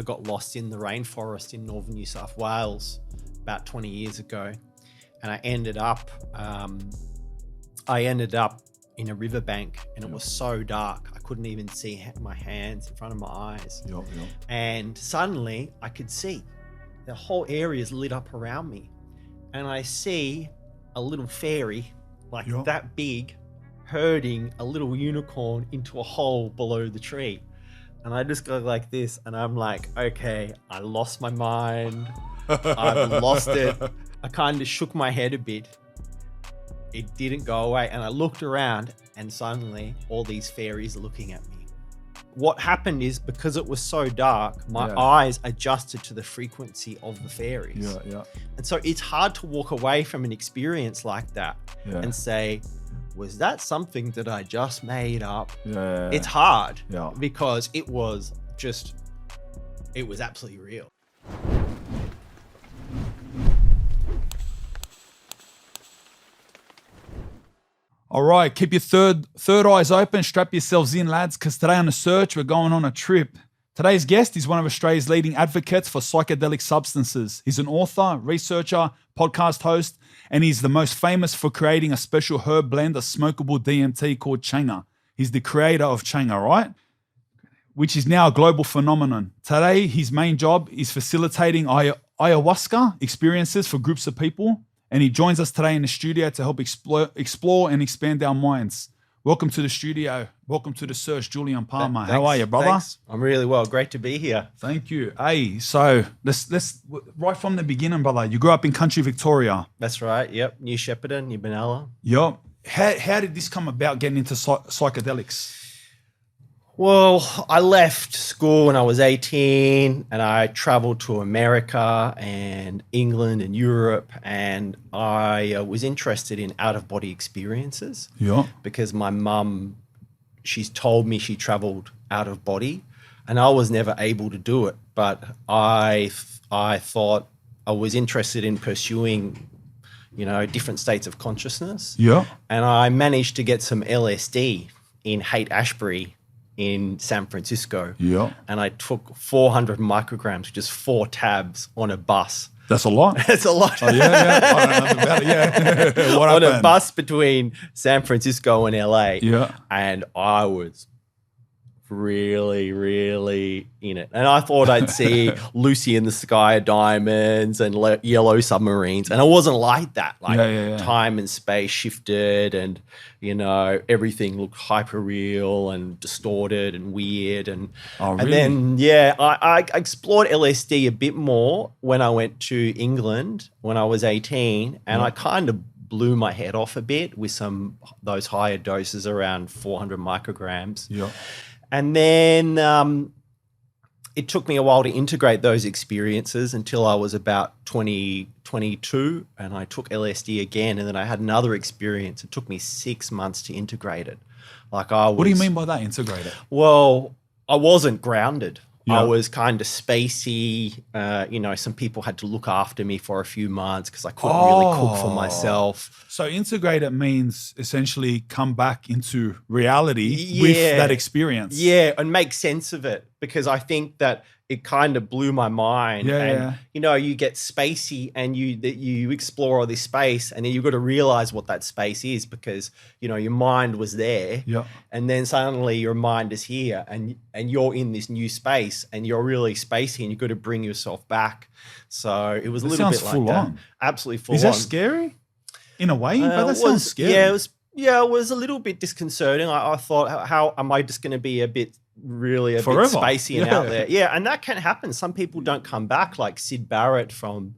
I got lost in the rainforest in northern New South Wales about 20 years ago, and I ended up in a riverbank, and it was so dark I couldn't even see my hands in front of my eyes. And suddenly I could see the whole area is lit up around me, and I see a little fairy like that big herding a little unicorn into a hole below the tree. And I just go like this, and I'm like, okay, I lost my mind. I've lost it. I kind of shook my head a bit. It didn't go away. And I looked around, and suddenly all these fairies are looking at me. What happened is, because it was so dark, my eyes adjusted to the frequency of the fairies. And so it's hard to walk away from an experience like that and say, was that something that I just made up? It's hard because it was absolutely real. All right, keep your third eyes open, strap yourselves in, lads, because today on The Search, we're going on a trip. Today's guest is one of Australia's leading advocates for psychedelic substances. He's an author, researcher, podcast host, and he's the most famous for creating a special herb blend of smokeable DMT called Changa. He's the creator of Changa, right? Which is now a global phenomenon. Today, his main job is facilitating ayahuasca experiences for groups of people. And he joins us today in the studio to help explore and expand our minds. Welcome to the studio. Welcome to The Search, Julian Palmer. How are you, brother? Thanks. I'm really well. Great to be here. Thank you. Hey, so let's right from the beginning, brother. You grew up in country Victoria. That's right. Yep. New Shepparton, New Benalla. Yep. How did this come about, getting into psychedelics? Well, I left school when I was 18, and I traveled to America and England and Europe, and I was interested in out-of-body experiences. Because my mum, she's told me she traveled out of body, and I was never able to do it. But I thought I was interested in pursuing, different states of consciousness. And I managed to get some LSD in Haight-Ashbury in San Francisco. And I took 400 micrograms, just 4 tabs on a bus. That's a lot. That's a lot. Oh, I don't know nothing about it. What on happened? A bus between San Francisco and LA. And I was really, really in it. And I thought I'd see Lucy in the Sky of Diamonds and Yellow Submarines. And it wasn't like that. Time and space shifted, and, everything looked hyper real and distorted and weird. And, really? And then, I explored LSD a bit more when I went to England when I was 18. And I kind of blew my head off a bit with those higher doses, around 400 micrograms. And then it took me a while to integrate those experiences until I was about 22, and I took LSD again, and then I had another experience. It took me 6 months to integrate it. What do you mean by that, integrate it? Well, I wasn't grounded. I was kind of spacey. Some people had to look after me for a few months because I couldn't really cook for myself. So integrate it means essentially come back into reality with that experience. Yeah, and make sense of it, because I think that it kind of blew my mind. You get spacey, and you explore all this space, and then you've got to realize what that space is, because your mind was there, and then suddenly your mind is here, and you're in this new space, and you're really spacey, and you've got to bring yourself back. So it was a little bit like that. Absolutely full on. Is that scary in a way? But that sounds scary. It was a little bit disconcerting. I thought, how am I just going to be a bit spacey and out there? And that can happen. Some people don't come back, like Syd Barrett from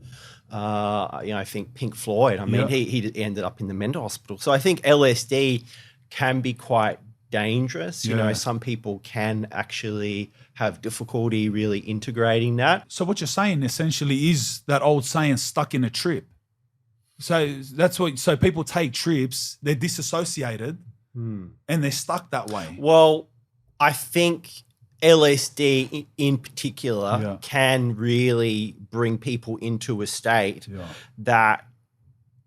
I think Pink Floyd. I mean, he ended up in the mental hospital. So I think LSD can be quite dangerous. Some people can actually have difficulty really integrating that. So what you're saying essentially is that old saying, stuck in a trip. So so people take trips, they're disassociated and they're stuck that way. Well, I think LSD in particular can really bring people into a state that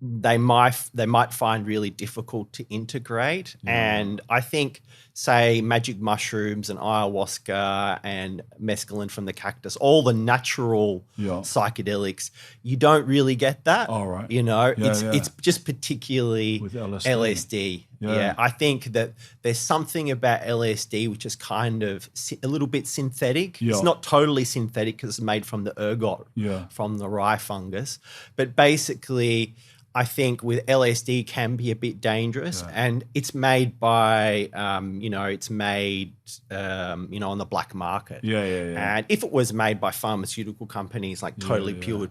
they might find really difficult to integrate. And I think say magic mushrooms and ayahuasca and mescaline from the cactus, all the natural psychedelics, you don't really get that. All right. You know, it's just particularly with LSD. Yeah. I think that there's something about LSD which is kind of a little bit synthetic. It's not totally synthetic because it's made from the ergot, from the rye fungus. But basically, I think with LSD can be a bit dangerous, and it's made by, it's made, on the black market. And if it was made by pharmaceutical companies, like totally pure,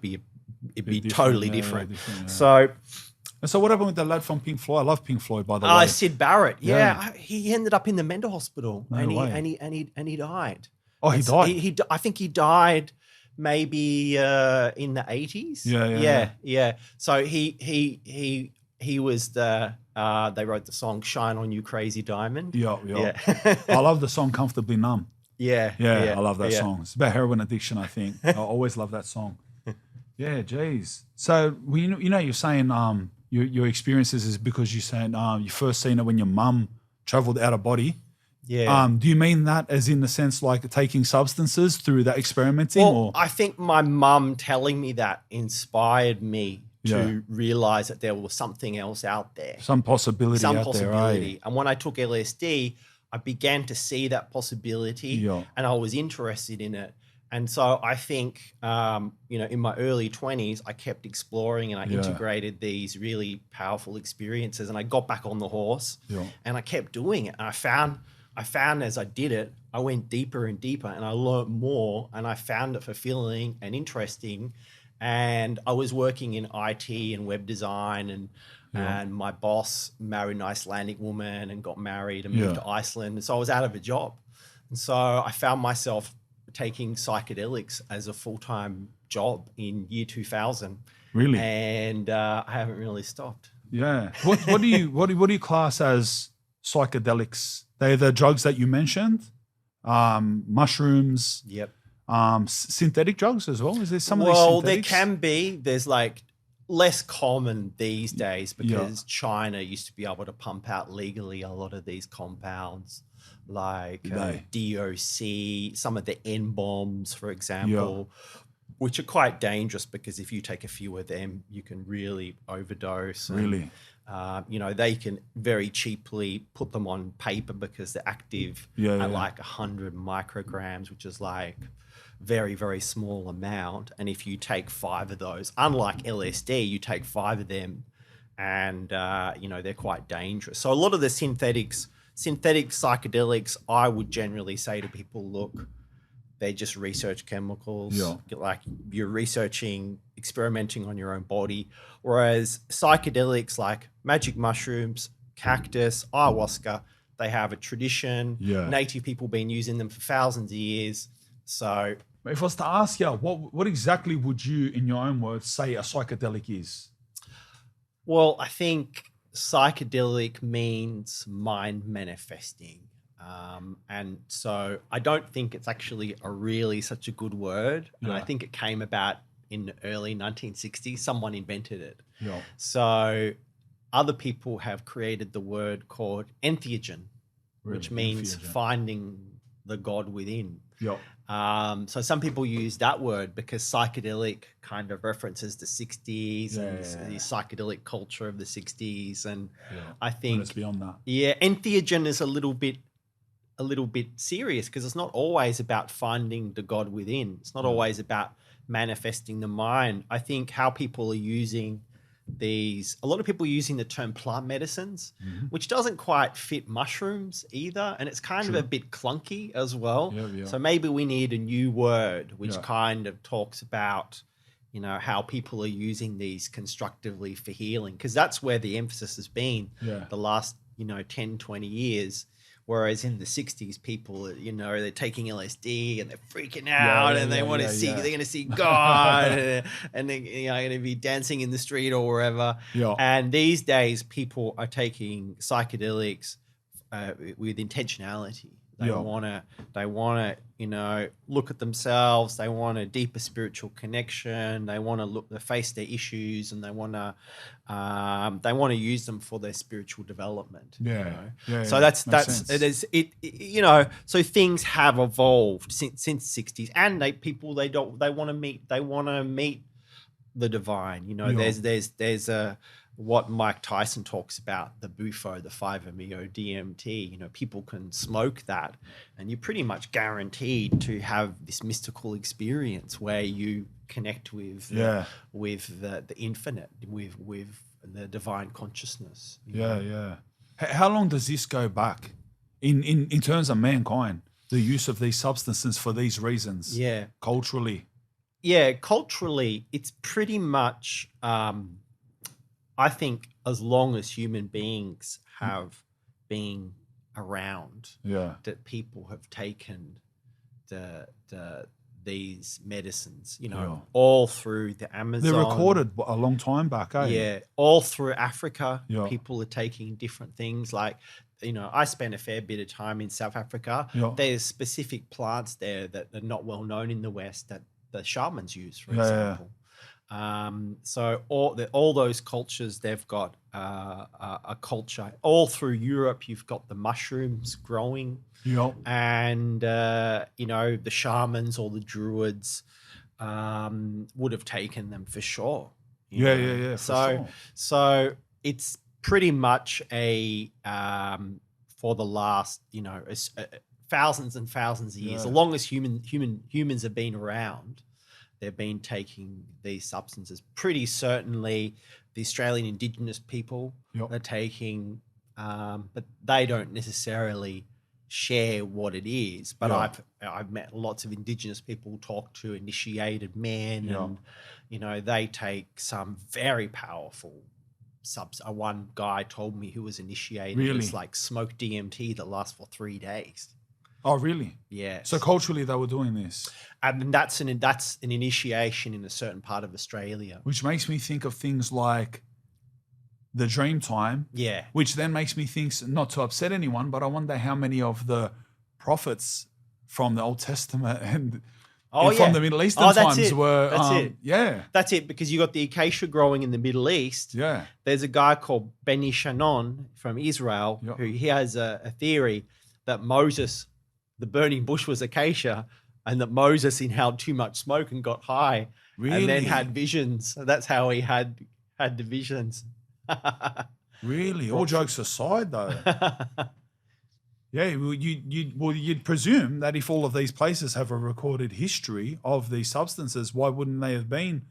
it'd be totally different. So what happened with the lad from Pink Floyd? I love Pink Floyd, by the way. Sid Barrett. He ended up in the mental hospital, and he died. Oh, he died. I think he died maybe in the 80s. Yeah. So he was they wrote the song "Shine on You, Crazy Diamond." Yeah. I love the song "Comfortably Numb." Yeah. I love that song. It's about heroin addiction, I think. I always love that song. Yeah, geez. So you're saying your experiences is because you're saying you first seen it when your mum traveled out of body. Yeah. Do you mean that as in the sense like taking substances through that experimenting? Well, I think my mum telling me that inspired me to realize that there was something else out there. Some possibility out there, right? And when I took LSD, I began to see that possibility and I was interested in it. And so I think, in my early 20s, I kept exploring and I integrated these really powerful experiences, and I got back on the horse and I kept doing it. And I found as I did it, I went deeper and deeper and I learned more, and I found it fulfilling and interesting. And I was working in IT and web design, and my boss married an Icelandic woman and got married and moved to Iceland. And so I was out of a job. And so I found myself taking psychedelics as a full-time job in year 2000. Really? And I haven't really stopped. Yeah. What do you class as psychedelics? They're the drugs that you mentioned, mushrooms. Yep. Synthetic drugs as well. Is there some of these? Well, there can be. There's like less common these days because China used to be able to pump out legally a lot of these compounds, like DOC, some of the N bombs, for example, which are quite dangerous because if you take a few of them, you can really overdose. Really? They can very cheaply put them on paper because they're active at like 100 micrograms, which is like very, very small amount. And if you take 5 of those, unlike LSD, you take 5 of them and, they're quite dangerous. So a lot of the synthetic psychedelics, I would generally say to people, look, they're just research chemicals. Like you're experimenting on your own body. Whereas psychedelics like magic mushrooms, cactus, ayahuasca, they have a tradition. Native people been using them for thousands of years. So if I was to ask you, what exactly would you, in your own words, say a psychedelic is? Well, I think psychedelic means mind manifesting. And so I don't think it's actually such a good word. And I think it came about in the early 1960s. Someone invented it. So other people have created the word called entheogen, which means finding the God within. So some people use that word because psychedelic kind of references the 60s and the psychedelic culture of the 60s. And I think it's beyond that. Entheogen is a little bit serious because it's not always about finding the God within. It's not always about manifesting the mind. I think how people are using a lot of people are using the term plant medicines, which doesn't quite fit mushrooms either. And it's kind of a bit clunky as well. So maybe we need a new word, which kind of talks about, how people are using these constructively for healing. Because that's where the emphasis has been the last, 10, 20 years. Whereas in the 60s, people, they're taking LSD and they're freaking out and they want to see, they're going to see God and they're going to be dancing in the street or wherever. And these days, people are taking psychedelics with intentionality. They want to, you know, look at themselves. They want a deeper spiritual connection. They want to face their issues, and they want to use them for their spiritual development. Yeah. You know? Yeah. So Makes sense. you know, so things have evolved since the 60s, and they want to meet the divine. You know, there's what Mike Tyson talks about, the bufo, the 5-MeO DMT. You know, people can smoke that, and you're pretty much guaranteed to have this mystical experience where you connect with the infinite, with the divine consciousness. Yeah. How long does this go back in terms of mankind? The use of these substances for these reasons. Yeah, culturally. Yeah, culturally, it's pretty much. I think as long as human beings have been around, that people have taken these medicines, you know, all through the Amazon. They're recorded a long time back, eh? Yeah, all through Africa, people are taking different things. Like, you know, I spent a fair bit of time in South Africa. There's specific plants there that are not well known in the West that the shamans use, for example. So all those cultures, they've got a culture. All through Europe, you've got the mushrooms growing, and you know, the shamans or the druids would have taken them for sure. Yeah. So it's pretty much a for the last, you know, thousands and thousands of years, as long as humans have been around. They've been taking these substances. Pretty certainly the Australian Indigenous people are taking, but they don't necessarily share what it is. But I've met lots of Indigenous people, talk to initiated men, and, you know, they take some very powerful one guy told me who was initiated. Really? It's like smoked DMT that lasts for 3 days. Oh, really? Yeah. So culturally, they were doing this, and that's an initiation in a certain part of Australia, which makes me think of things like the dream time. Yeah. Which then makes me think, not to upset anyone, but I wonder how many of the prophets from the Old Testament and from the Middle Eastern times were. That's it. Yeah. That's it, because you got the acacia growing in the Middle East. Yeah. There's a guy called Benny Shannon from Israel who he has a theory that Moses, the burning bush was acacia, and that Moses inhaled too much smoke and got high, and then had visions. So that's how he had the visions. Really? All jokes aside, though. Yeah, you'd presume that if all of these places have a recorded history of these substances, why wouldn't they have been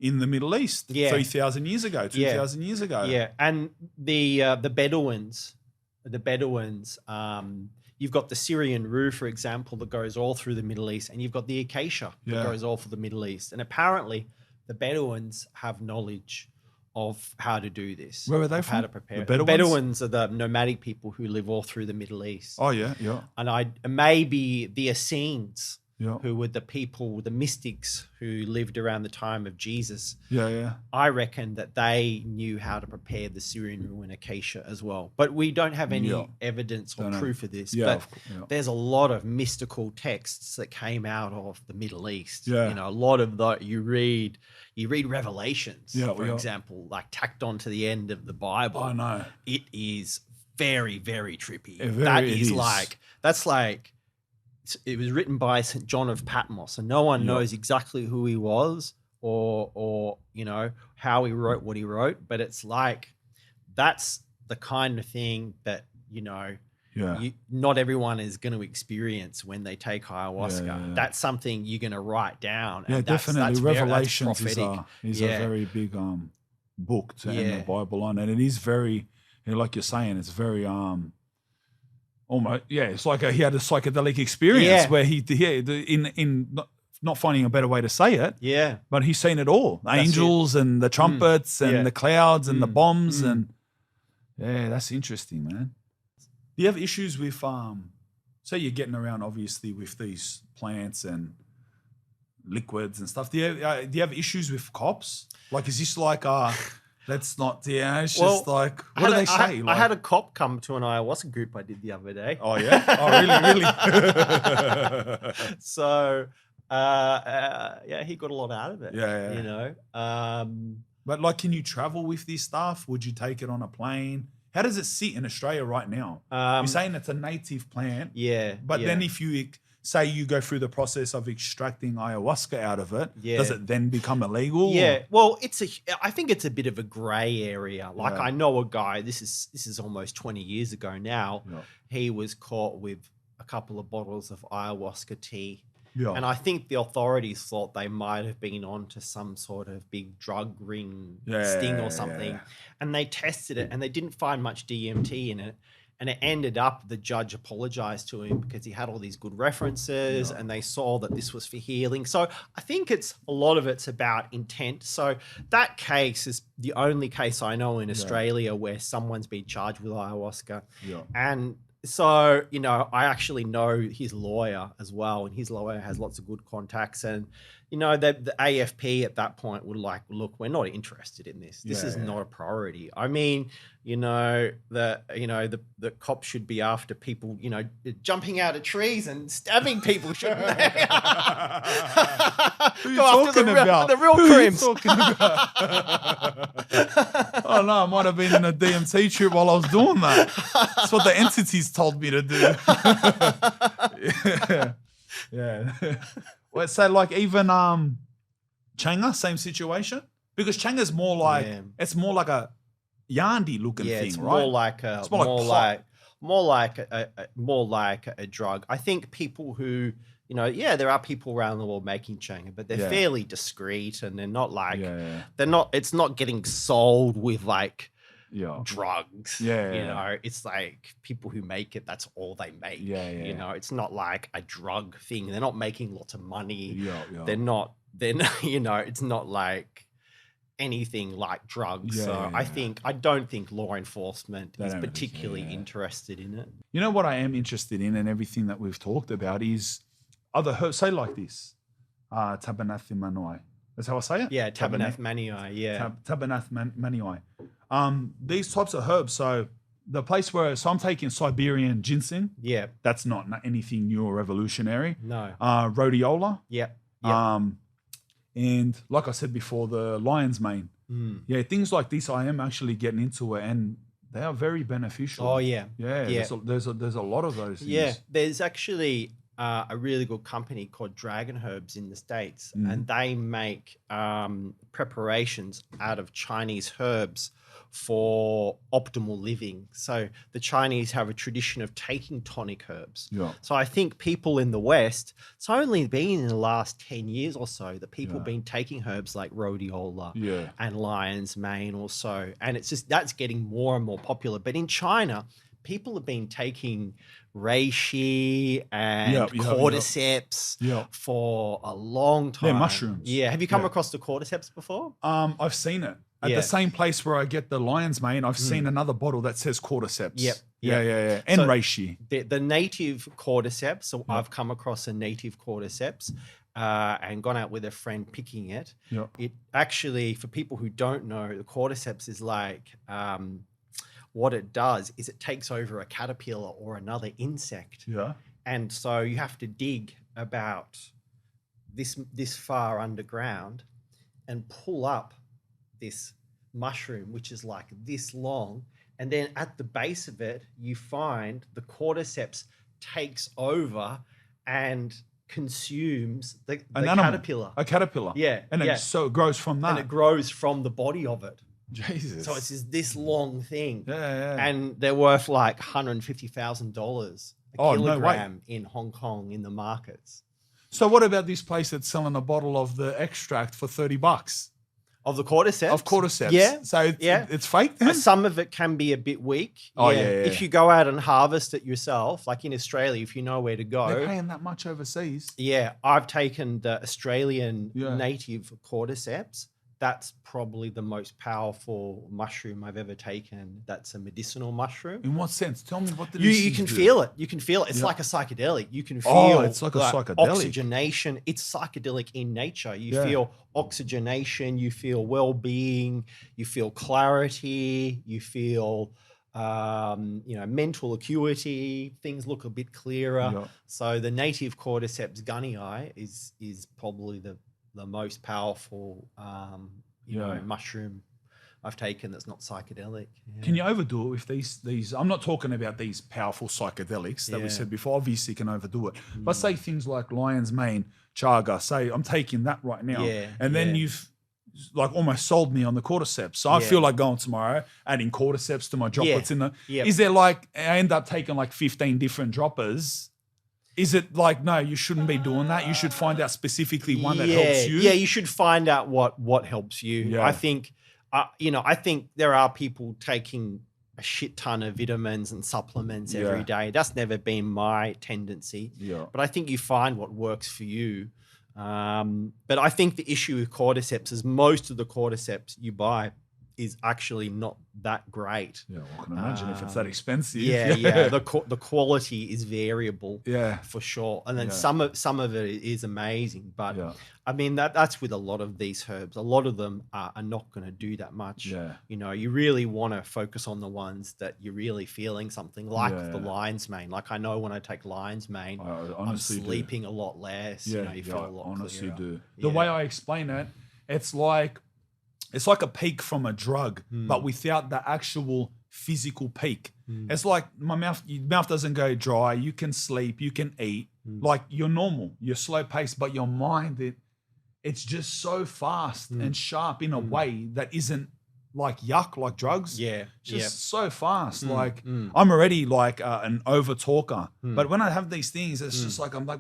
in the Middle East 3,000 years ago, 2,000 years ago? Yeah, and the Bedouins, you've got the Syrian rue, for example, that goes all through the Middle East, and you've got the acacia that goes all through the Middle East. And apparently the Bedouins have knowledge of how to do this. Where are they from? How to prepare. The The Bedouins are the nomadic people who live all through the Middle East. Oh, yeah. And maybe the Essenes, Yeah. who were the people, the mystics who lived around the time of Jesus. Yeah. I reckon that they knew how to prepare the Syrian rue and acacia as well. But we don't have any evidence or proof of this. Yeah, but there's a lot of mystical texts that came out of the Middle East. Yeah. You know, a lot of that you read Revelations, for Yeah. example, like tacked on to the end of the Bible. I know. It is very, very trippy. It That's like, it was written by St. John of Patmos, and no one knows exactly who he was or you know, how he wrote what he wrote, but it's like, that's the kind of thing that, you know, not everyone is going to experience when they take ayahuasca. Yeah. That's something you're going to write down. Yeah, And definitely. Revelations is a Yeah. very big book to end the Bible on, and it is very, like you're saying, it's very almost, it's like he had a psychedelic experience where he in not finding a better way to say it. Yeah, but he's seen it all: angels and the trumpets and the clouds and the bombs and that's interesting, man. Do you have issues with say you're getting around obviously with these plants and liquids and stuff? Do you have issues with cops? Like, is this like That's not, it's just like, what do they say? I had a cop come to an ayahuasca group I did the other day. Oh, yeah? Oh, really? So, he got a lot out of it. Yeah. You know? But like, can you travel with this stuff? Would you take it on a plane? How does it sit in Australia right now? You're saying it's a native plant. Yeah. But then if you say you go through the process of extracting ayahuasca out of it, does it then become illegal? Yeah. Well, I think it's a bit of a gray area. Like I know a guy, this is almost 20 years ago now. Yeah. He was caught with a couple of bottles of ayahuasca tea. Yeah. And I think the authorities thought they might have been onto some sort of big drug ring sting or something. Yeah. And they tested it and they didn't find much DMT in it. And it ended up, the judge apologized to him because he had all these good references and they saw that this was for healing. So I think a lot of it's about intent. So that case is the only case I know in Australia where someone's been charged with ayahuasca. Yeah. And so, you know, I actually know his lawyer as well, and his lawyer has lots of good contacts. And, you know, the AFP at that point were like, look, we're not interested in this. This is not a priority. I mean, you know, the cops should be after people, you know, jumping out of trees and stabbing people, shouldn't they? Who are you talking about? The real crims. Who are you talking about? Oh, no, I might have been in a DMT trip while I was doing that. That's what the entities told me to do. Yeah. Well, so like even Changa, same situation? Because Changa's more like, it's more like a Yandi looking thing, it's right? More like a drug. I think people who, you know, there are people around the world making Changa, but they're fairly discreet and they're not like, it's not getting sold with like drugs. You know, it's like people who make it, that's all they make. You know, it's not like a drug thing. They're not making lots of money. They're not, you know, it's not like anything like drugs. I don't think law enforcement is particularly interested in it. You know what I am interested in, and everything that we've talked about is other herbs. Say like this, Tabernanthe Iboga. That's how I say it? Yeah, Tabernanthe Manii. Yeah. Tabernanthe Manii. These types of herbs. So the place so I'm taking Siberian ginseng. Yeah. That's not anything new or revolutionary. No. Rhodiola. Yeah. And like I said before, the lion's mane. Yeah, things like this, I am actually getting into it, and they are very beneficial. Oh, yeah. Yeah. There's a lot of those things. Yeah, there's actually a really good company called Dragon Herbs in the States, and they make preparations out of Chinese herbs for optimal living. So the Chinese have a tradition of taking tonic herbs. So I think people in the West, it's only been in the last 10 years or so that people have been taking herbs like rhodiola and lion's mane also. And it's just, that's getting more and more popular. But in China, people have been taking reishi and cordyceps for a long time. They're mushrooms. Yeah. Have you come across the cordyceps before? I've seen it. At the same place where I get the lion's mane, I've seen another bottle that says cordyceps. Yeah. And so reishi. The native cordyceps, so I've come across a native cordyceps and gone out with a friend picking it. It actually, for people who don't know, the cordyceps is like, what it does is it takes over a caterpillar or another insect. And so you have to dig about this far underground and pull up this mushroom, which is like this long, and then at the base of it you find the cordyceps takes over and consumes the caterpillar. A caterpillar. And so it grows from that. And it grows from the body of it. Jesus. So it's this long thing. And they're worth like $150,000 a kilogram in Hong Kong in the markets. So what about this place that's selling a bottle of the extract for $30? Of the cordyceps? Of cordyceps. Yeah. So it's fake then? Some of it can be a bit weak. If you go out and harvest it yourself, like in Australia, if you know where to go. They're paying that much overseas. Yeah. I've taken the Australian native cordyceps. that's probably the most powerful mushroom I've ever taken. That's a medicinal mushroom. In what sense? Tell me what You can feel it. You can feel it. It's like a psychedelic. You can feel it's like a psychedelic. Oxygenation. It's psychedelic in nature. You feel oxygenation. You feel well-being. You feel clarity. You feel mental acuity. Things look a bit clearer. Yeah. So the native Cordyceps gunnii is probably the most powerful mushroom I've taken that's not psychedelic. Yeah. Can you overdo it with these? I'm not talking about these powerful psychedelics that we said before. Obviously, you can overdo it. But say things like lion's mane, chaga. Say I'm taking that right now, and then you've like almost sold me on the cordyceps. So I feel like going tomorrow, adding cordyceps to my droplets in the. Is there like I end up taking like 15 different droppers? Is it like, no, you shouldn't be doing that? You should find out specifically one that helps you? Yeah, you should find out what helps you. Yeah. I think, I think there are people taking a shit ton of vitamins and supplements every day. That's never been my tendency. Yeah. But I think you find what works for you. But I think the issue with cordyceps is most of the cordyceps you buy is actually not that great. Yeah, well, I can imagine if it's that expensive. Yeah. The quality is variable. Yeah, for sure. And then some of it is amazing, but I mean that's with a lot of these herbs. A lot of them are not going to do that much. Yeah, you really want to focus on the ones that you're really feeling something like the lion's mane. Like I know when I take lion's mane, I'm sleeping a lot less. Yeah, you feel a lot honestly clearer. The way I explain it, it's like a peak from a drug, but without the actual physical peak. It's like your mouth doesn't go dry. You can sleep, you can eat, like you're normal, you're slow paced, but your mind, it's just so fast and sharp in a way that isn't like yuck, like drugs. Yeah. Just so fast. Like I'm already like an over talker, but when I have these things, it's just like, I'm like,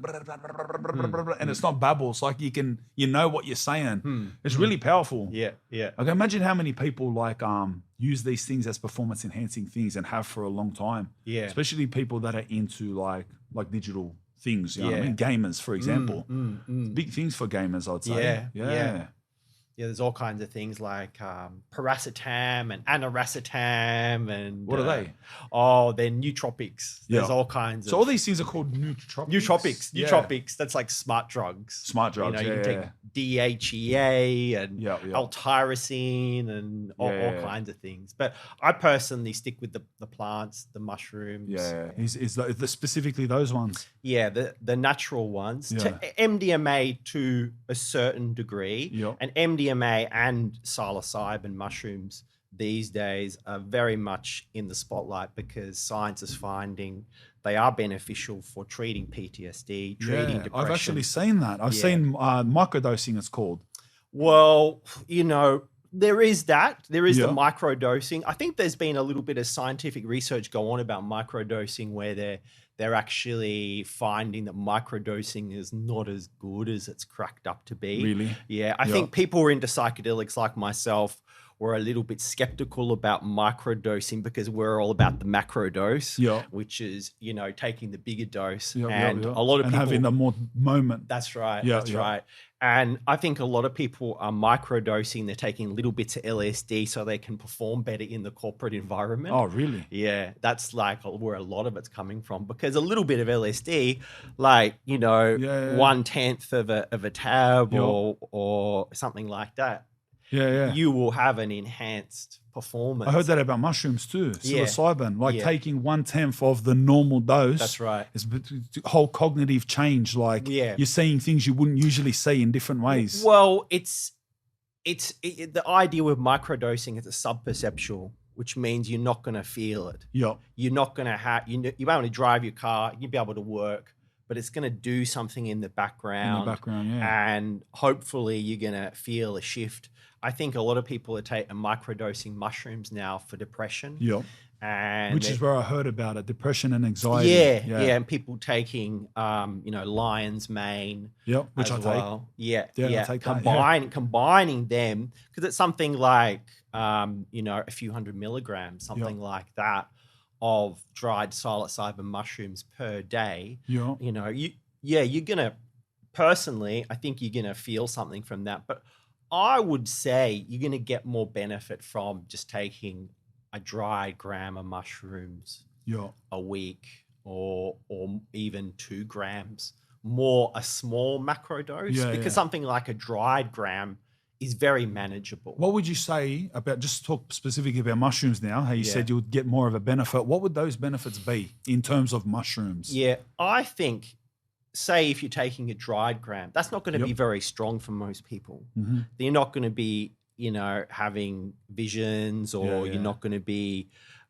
and it's not babble. It's like you know what you're saying. It's really powerful. Yeah. Like imagine how many people like use these things as performance enhancing things and have for a long time. Yeah. Especially people that are into like digital things. You know what I mean? Gamers, for example. Big things for gamers, I'd say. Yeah. Yeah, there's all kinds of things like paracetam and aniracetam and what are they? Oh, they're nootropics. There's all kinds. So all these things are called nootropics. Nootropics. That's like smart drugs. Smart drugs. You can take DHEA and L-tyrosine and all kinds of things. But I personally stick with the plants, the mushrooms. Yeah, is the specifically those ones? Yeah, the natural ones. To MDMA to a certain degree, and MDMA and psilocybin mushrooms these days are very much in the spotlight because science is finding they are beneficial for treating PTSD, treating depression. I've actually seen that. I've seen microdosing, it's called. Well, there is that. There is the microdosing. I think there's been a little bit of scientific research go on about microdosing where they're actually finding that microdosing is not as good as it's cracked up to be. Really? Yeah. I think people who are into psychedelics like myself were a little bit skeptical about microdosing because we're all about the macro dose, which is, taking the bigger dose. A lot of people having the more moment. That's right. That's right. And I think a lot of people are microdosing. They're taking little bits of LSD so they can perform better in the corporate environment. Oh, really? Yeah. That's like where a lot of it's coming from because a little bit of LSD, like, 1/10 of a tab or something like that. You will have an enhanced performance. I heard that about mushrooms too. Psilocybin, taking 1/10 of the normal dose. That's right. It's a whole cognitive change. Like you're seeing things you wouldn't usually see in different ways. Well, it's the idea with microdosing is a subperceptual, which means you're not going to feel it. Yeah. You're not going to have, you'll be able to drive your car, you'll be able to work, but it's going to do something in the background. And hopefully you're going to feel a shift. I think a lot of people are microdosing mushrooms now for depression. Yeah. Which is where I heard about it, depression and anxiety. Yeah. And people taking, lion's mane. Yeah, which I take. I take combining them, because it's something like, a few hundred milligrams, something like that, of dried psilocybin mushrooms per day. Yeah. You're going to, personally, I think you're going to feel something from that. But I would say you're going to get more benefit from just taking a dried gram of mushrooms a week, or even 2 grams, more a small macro dose, because something like a dried gram is very manageable. What would you say about, just talk specifically about mushrooms now, how you said you would get more of a benefit. What would those benefits be in terms of mushrooms? Yeah, I think, say if you're taking a dried gram, that's not going to be very strong for most people. You're not going to be, having visions, or you're not going to be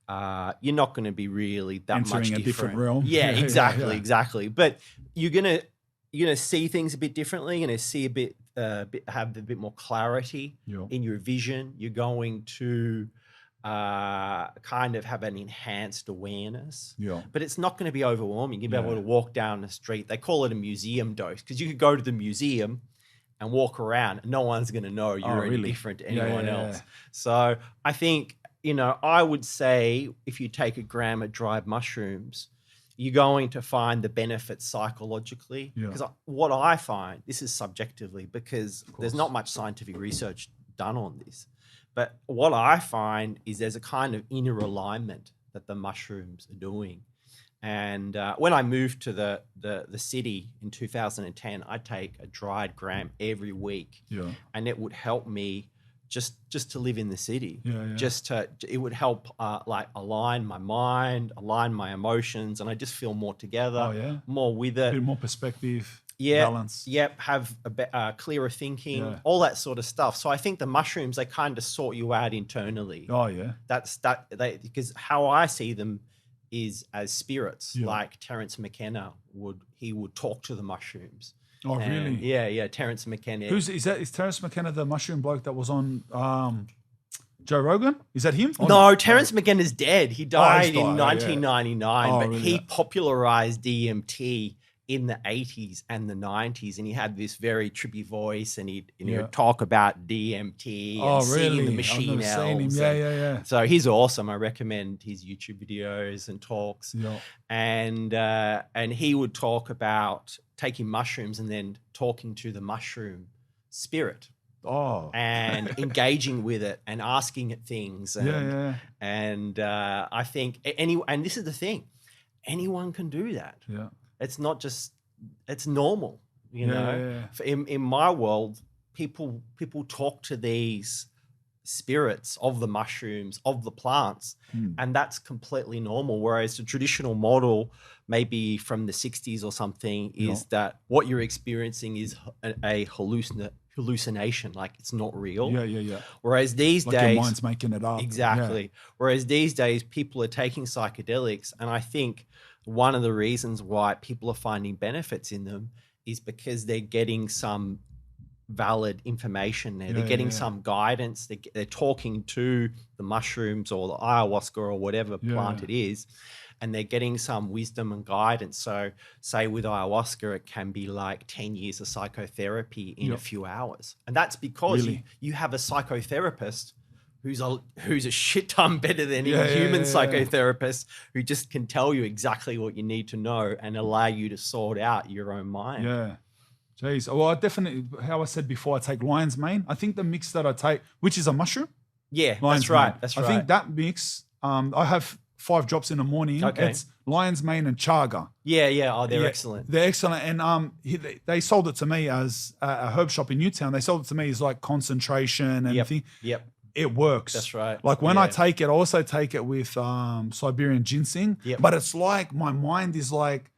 really that entering much a different realm. Yeah, exactly. But you're gonna see things a bit differently. You're gonna see have a bit more clarity in your vision. You're going to kind of have an enhanced awareness. But it's not going to be overwhelming. You'll be able to walk down the street. They call it a museum dose, because you could go to the museum and walk around and no one's going to know you're any different to anyone else. So I think, I would say if you take a gram of dried mushrooms, you're going to find the benefits psychologically. Because what I find, this is subjectively, because there's not much scientific research done on this, but what I find is there's a kind of inner alignment that the mushrooms are doing. And when I moved to the city in 2010, I'd take a dried gram every week, and it would help me just to live in the city. It would help like align my mind, align my emotions, and I just feel more together, more with it, a bit more perspective. Balance. Have a clearer thinking, all that sort of stuff. So I think the mushrooms, they kind of sort you out internally. Because how I see them is as spirits, like Terence McKenna would talk to the mushrooms. Oh, really? Yeah, Terence McKenna. Is Terence McKenna the mushroom bloke that was on Joe Rogan? Is that him? No, Terence McKenna's dead. He died in 1999, but really? He popularized DMT in the 80s and the 90s, and he had this very trippy voice, and he'd talk about DMT and seeing the machine elves. So he's awesome. I recommend his YouTube videos and talks. And he would talk about taking mushrooms and then talking to the mushroom spirit. And engaging with it and asking it things. And I think and this is the thing, anyone can do that. It's not just, it's normal, In my world, people talk to these spirits of the mushrooms, of the plants, and that's completely normal. Whereas the traditional model, maybe from the 60s or something, is that what you're experiencing is a hallucination, like it's not real. Whereas these days, your mind's making it up. Exactly. Whereas these days, people are taking psychedelics, and I think one of the reasons why people are finding benefits in them is because they're getting some valid information there. They're getting some guidance. They're talking to the mushrooms or the ayahuasca or whatever plant it is, and they're getting some wisdom and guidance. So say with ayahuasca, it can be like 10 years of psychotherapy in a few hours. And that's because you have a psychotherapist who's a shit ton better than a human psychotherapist, who just can tell you exactly what you need to know and allow you to sort out your own mind. Jeez. Well, I definitely, how I said before, I take lion's mane. I think the mix that I take, which is a mushroom. That's right. That's right. I think that mix, I have 5 drops in the morning. It's lion's mane and chaga. Oh, they're excellent. They're excellent. And they sold it to me as a herb shop in Newtown. They sold it to me as like concentration and thing. It works. That's right. Like when I take it, I also take it with Siberian ginseng. But it's like my mind is like,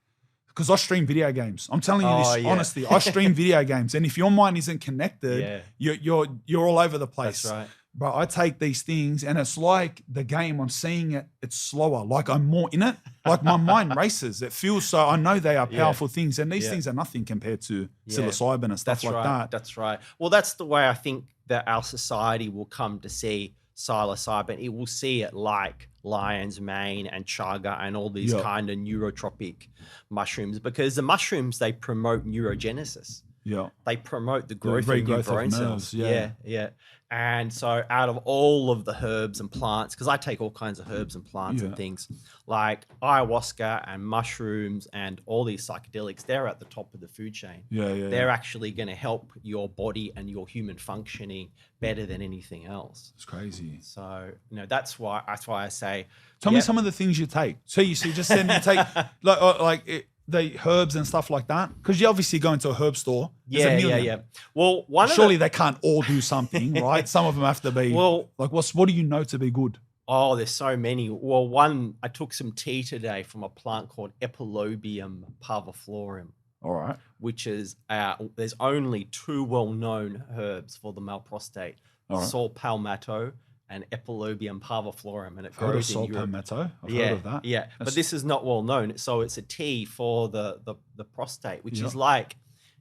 because I stream video games. I'm telling you this honestly. I stream video games, and if your mind isn't connected, you're all over the place. That's right. But I take these things, and it's like the game. I'm seeing it. It's slower. Like I'm more in it. Like my mind races. It feels so. I know they are powerful things, and these things are nothing compared to psilocybin and stuff that. That's right. Well, that's the way I think that our society will come to see psilocybin. It will see it like lion's mane and chaga and all these kind of neurotropic mushrooms, because the mushrooms, they promote neurogenesis. they promote the growth of new regrowth brain of cells. nerves, Yeah. And so out of all of the herbs and plants, because I take all kinds of herbs and plants and things, like ayahuasca and mushrooms and all these psychedelics, they're at the top of the food chain. They're actually going to help your body and your human functioning better than anything else. It's crazy. So, that's why I say. Tell me some of the things you take. So you just said you take the herbs and stuff like that, because you obviously go into a herb store. Yeah. Well, surely they can't all do something, right? Some of them have to be. Well, like what do you know to be good? Oh, there's so many. Well, I took some tea today from a plant called Epilobium Parviflorum. All right. Which is there's only 2 well-known herbs for the male prostate: Saw palmetto and Epilobium Parviflorum, and it grows in Europe. Palmetto. I've heard of that. Yeah, but this is not well known. So it's a tea for the prostate, which is like,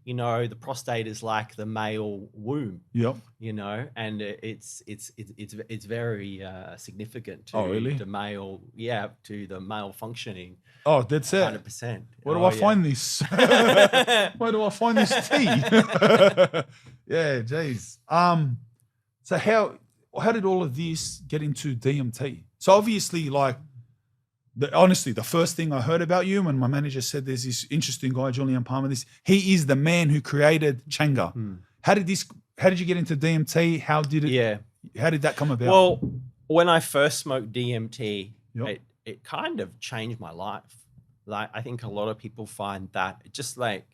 the prostate is like the male womb. Yep. And it's very significant to the male. Yeah, to the male functioning. Oh, that's it. 100%. Where do I find this? Where do I find this tea? Yeah, geez. So how did all of this get into DMT? So obviously, honestly, the first thing I heard about you when my manager said there's this interesting guy, Julian Palmer, he is the man who created Changa. How did you get into DMT? How did that come about? Well, when I first smoked DMT, it kind of changed my life. Like, I think a lot of people find that it just like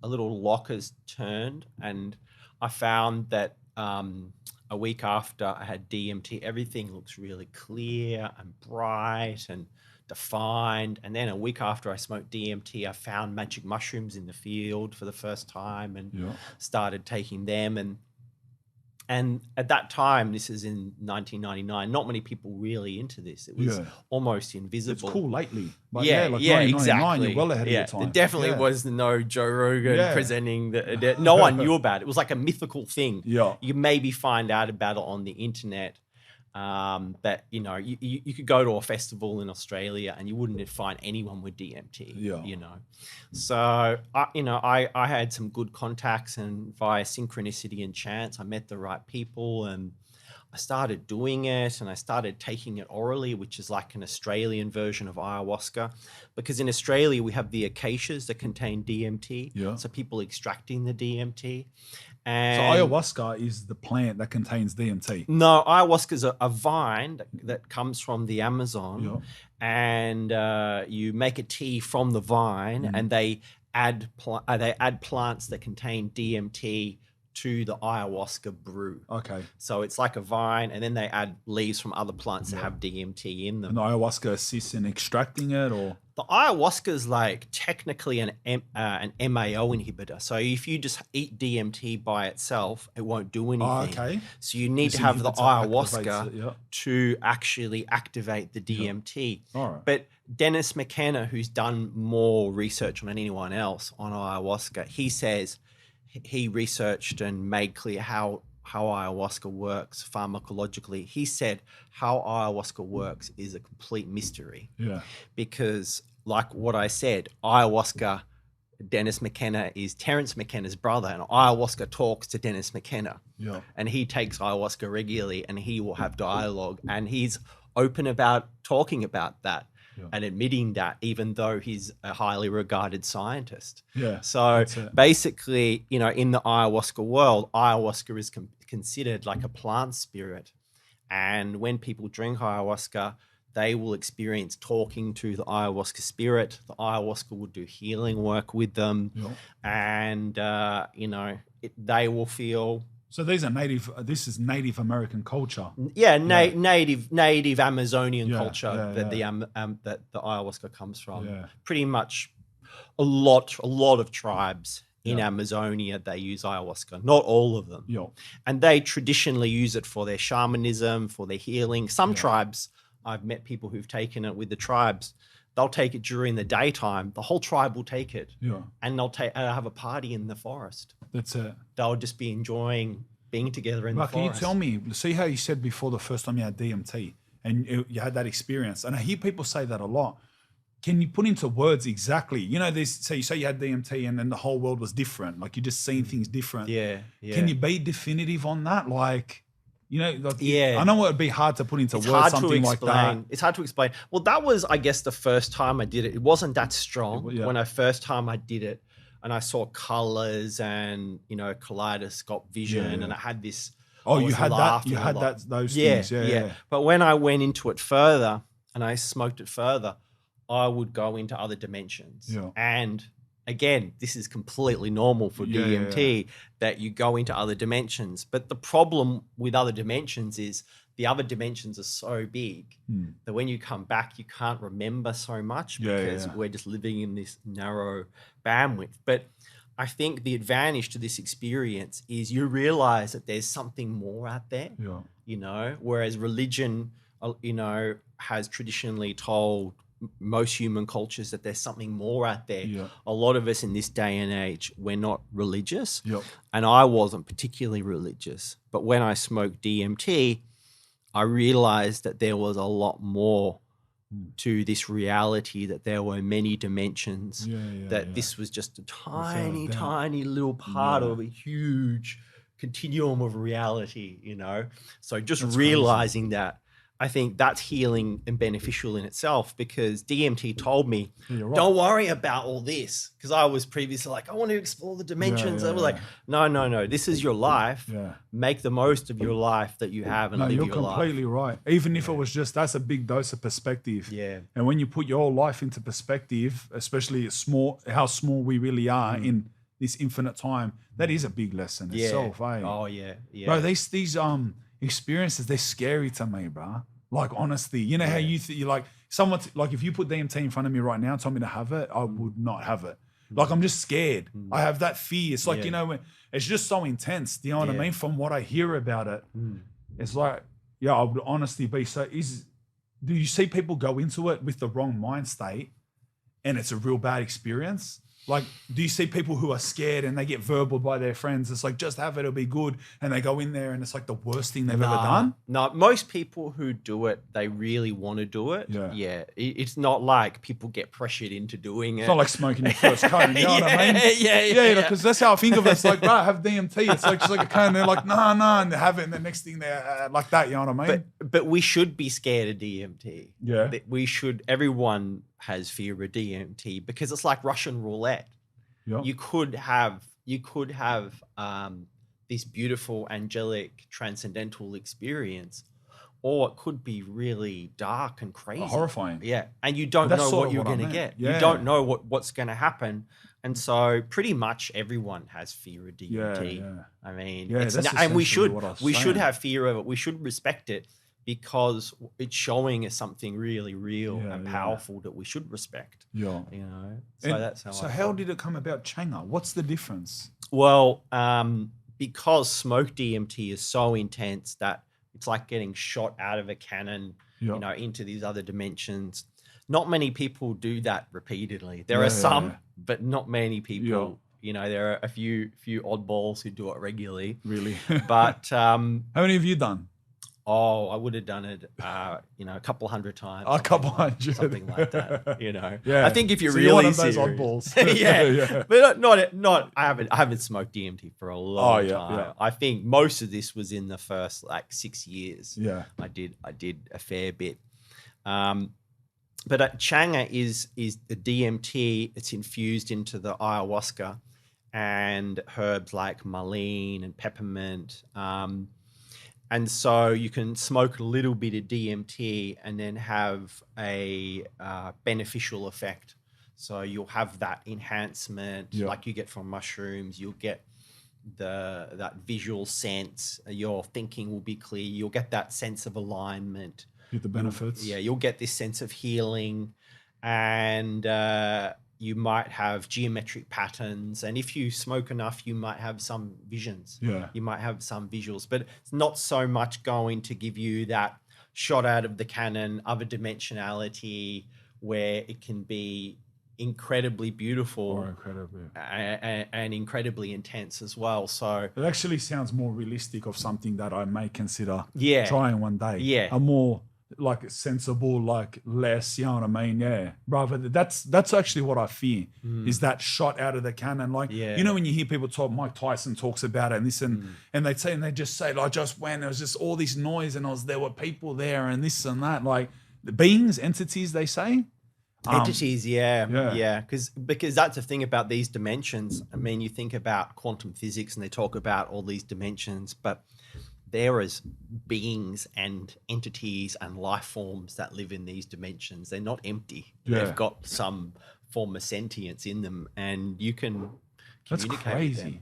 a little lock has turned, and I found that a week after I had DMT, everything looks really clear and bright and defined. And then a week after I smoked DMT, I found magic mushrooms in the field for the first time and started taking them. And at that time, this is in 1999, not many people really into this. It was almost invisible. It's cool lately. But Exactly. You're well ahead of your time. There definitely was no Joe Rogan presenting that. No one knew about it. It was like a mythical thing. Yeah. You maybe find out about it on the internet. But you could go to a festival in Australia and you wouldn't find anyone with DMT. So I had some good contacts, and via synchronicity and chance I met the right people, and I started doing it, and I started taking it orally, which is like an Australian version of ayahuasca, because in Australia we have the acacias that contain DMT. So people extracting the DMT. And so ayahuasca is the plant that contains DMT? No, ayahuasca is a vine that comes from the Amazon, and you make a tea from the vine, and they add plants that contain DMT to the ayahuasca brew. Okay. So it's like a vine, and then they add leaves from other plants that have DMT in them. And the ayahuasca assists in extracting it, or? The ayahuasca is like technically an MAO inhibitor. So if you just eat DMT by itself, it won't do anything. Oh, okay. So you need to have the ayahuasca to actually activate the DMT. All right. But Terence McKenna, who's done more research than anyone else on ayahuasca, he says he researched and made clear how ayahuasca works pharmacologically. He said how ayahuasca works is a complete mystery. Yeah. Because like what I said, ayahuasca, Terence McKenna is Terence McKenna's brother, and ayahuasca talks to Terence McKenna. Yeah. And he takes ayahuasca regularly, and he will have dialogue, and he's open about talking about that. And admitting that, even though he's a highly regarded scientist. Yeah. So basically, in the ayahuasca world, ayahuasca is considered like a plant spirit. And when people drink ayahuasca, they will experience talking to the ayahuasca spirit. The ayahuasca will do healing work with them. And, they will feel... So these are this is Native American culture. Yeah, native Amazonian culture that the ayahuasca comes from. Yeah. Pretty much a lot of tribes in Amazonia, they use ayahuasca, not all of them. And they traditionally use it for their shamanism, for their healing. Some tribes, I've met people who've taken it with the tribes. They'll take it during the daytime. The whole tribe will take it. And they'll have a party in the forest. That's it. They'll just be enjoying being together in the forest. Can you tell me, see how you said before the first time you had DMT and you had that experience, and I hear people say that a lot. can you put into words exactly, you know, this, so you say you had DMT and then the whole world was different. Like you just seen things different. Yeah. Can you be definitive on that? Like, you know, like, yeah. I know it would be hard to put into it's words hard something to like that. It's hard to explain. Well, that was, I guess, the first time I did it. It wasn't that strong when I first time I did it, and I saw colors and, you know, kaleidoscope vision, and I had this. Oh, you had that. You had that. Those things. Yeah. But when I went into it further and I smoked it further, I would go into other dimensions. Yeah. And again, this is completely normal for DMT that you go into other dimensions. But the problem with other dimensions is the other dimensions are so big that when you come back, you can't remember so much because we're just living in this narrow bandwidth. But I think the advantage to this experience is you realize that there's something more out there, you know, whereas religion, you know, has traditionally told most human cultures that there's something more out there. A lot of us in this day and age, we're not religious. And I wasn't particularly religious. But when I smoked DMT, I realized that there was a lot more to this reality, that there were many dimensions, that this was just a tiny, tiny little part of a huge continuum of reality, you know? So just realizing that, I think that's healing and beneficial in itself, because DMT told me, don't worry about all this. Because I was previously like, I want to explore the dimensions. I was like, no, this is your life. Make the most of your life that you have and live your life. You're completely right. Even if it was just, that's a big dose of perspective. And when you put your life into perspective, especially how small we really are in this infinite time, that is a big lesson itself. Oh, yeah. Bro, these experiences, they're scary to me, bro. Like, honestly, you know how you're like, someone, like if you put DMT in front of me right now and told me to have it, I would not have it. Like, I'm just scared. I have that fear. It's like, you know, it's just so intense. Do you know what I mean? From what I hear about it, it's like, I would honestly be so, do you see people go into it with the wrong mind state and it's a real bad experience? Like, do you see people who are scared and they get verbal by their friends? It's like, just have it, it'll be good. And they go in there and it's like the worst thing they've ever done. No, most people who do it, they really want to do it. It's not like people get pressured into doing it. It's not like smoking your first cone, you know what I mean? Yeah, because that's how I think of it. It's like, bro, have DMT. It's like just like a cone. They're like, nah, and they have it. And the next thing they're like that, you know what I mean? But we should be scared of DMT. Yeah. We should, everyone has fear of DMT because it's like Russian roulette. You could have this beautiful, angelic, transcendental experience, or it could be really dark and crazy, horrifying. And you don't know what you're going to get. You don't know what's going to happen, and so pretty much everyone has fear of DMT. I mean, and we should have fear of it. We should respect it, because it's showing us something really real and powerful that we should respect. You know, so that's how. So how did it come about, Changa? What's the difference? Well, because smoke DMT is so intense that it's like getting shot out of a cannon, you know, into these other dimensions. Not many people do that repeatedly. There are some, but not many people. You know, there are a few oddballs who do it regularly. Really? But how many have you done? Oh, I would have done it, you know, a couple hundred times. A couple hundred. Something like that, you know. I think if you're so really you're one of serious. Those oddballs. But not, I haven't smoked DMT for a long time. Yeah. I think most of this was in the first like 6 years. I did a fair bit. But Changa is the DMT. It's infused into the ayahuasca and herbs like mullein and peppermint. And so you can smoke a little bit of DMT and then have a beneficial effect. So you'll have that enhancement like you get from mushrooms. You'll get that visual sense. Your thinking will be clear. You'll get that sense of alignment. Get the benefits. You'll get this sense of healing, and you might have geometric patterns. And if you smoke enough, you might have some visions. You might have some visuals, but it's not so much going to give you that shot out of the cannon of a dimensionality where it can be incredibly beautiful and incredibly intense as well. So it actually sounds more realistic of something that I may consider trying one day. A more like sensible, like less, you know what I mean? Yeah. Rather, that's actually what I fear is that shot out of the cannon. Like, you know, when you hear people talk, Mike Tyson talks about it and this and they just say, I just went, there was just all this noise and there were people there and this and that, like the beings, entities, they say. Entities, because that's the thing about these dimensions. I mean, you think about quantum physics and they talk about all these dimensions, but there is beings and entities and life forms that live in these dimensions. They're not empty. They've got some form of sentience in them, and you can communicate. That's crazy. With them.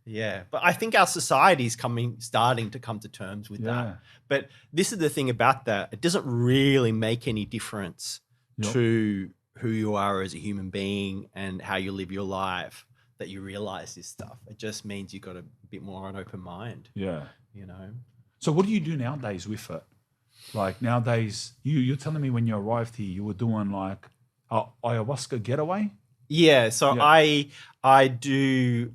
Yeah, but I think our society is starting to come to terms with that. But this is the thing about that. It doesn't really make any difference to who you are as a human being and how you live your life that you realize this stuff. It just means you've got a bit more an open mind. Yeah. You know. So what do you do nowadays with it? Like nowadays, you're telling me when you arrived here, you were doing like ayahuasca getaway? Yeah. So I do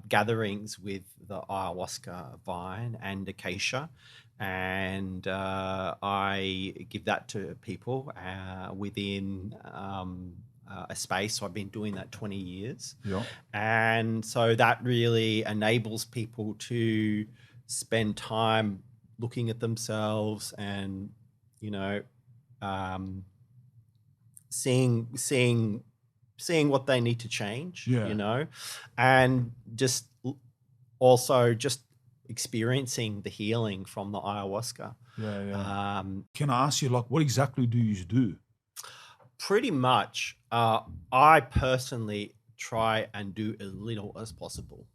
gatherings with the ayahuasca vine and acacia, and I give that to people within a space. So I've been doing that 20 years. Yeah. And so that really enables people to spend time looking at themselves and, you know, seeing what they need to change, you know, and just also just experiencing the healing from the ayahuasca. Can I ask you, like, what exactly do you do? Pretty much, I personally try and do as little as possible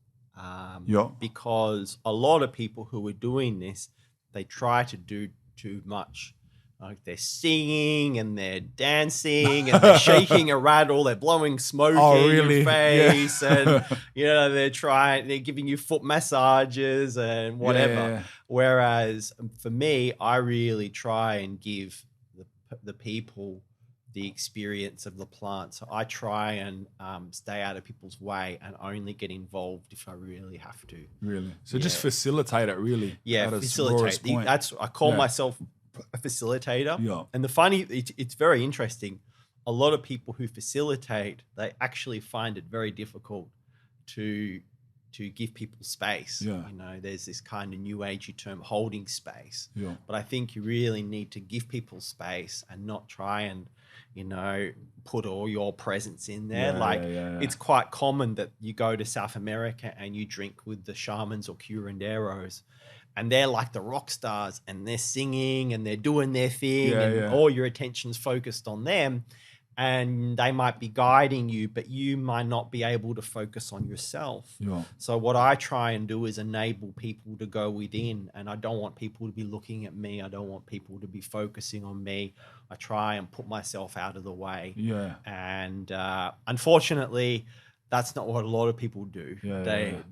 because a lot of people who are doing this, they try to do too much. Like they're singing and they're dancing and they're shaking a rattle, they're blowing smoke in your face, and you know they're giving you foot massages and whatever. Whereas for me, I really try and give the people the experience of the plant. So I try and stay out of people's way and only get involved if I really have to. Really? So just facilitate it, really. Yeah, facilitate. I call myself a facilitator. And it's very interesting. A lot of people who facilitate, they actually find it very difficult to give people space. You know, there's this kind of new agey term, holding space. But I think you really need to give people space and not try and, you know, put all your presence in there. It's quite common that you go to South America and you drink with the shamans or curanderos, and they're like the rock stars and they're singing and they're doing their thing and all your attention's focused on them, and they might be guiding you, but you might not be able to focus on yourself. So what I try and do is enable people to go within, and I don't want people to be looking at me. I don't want people to be focusing on me. I try and put myself out of the way. And unfortunately, that's not what a lot of people do.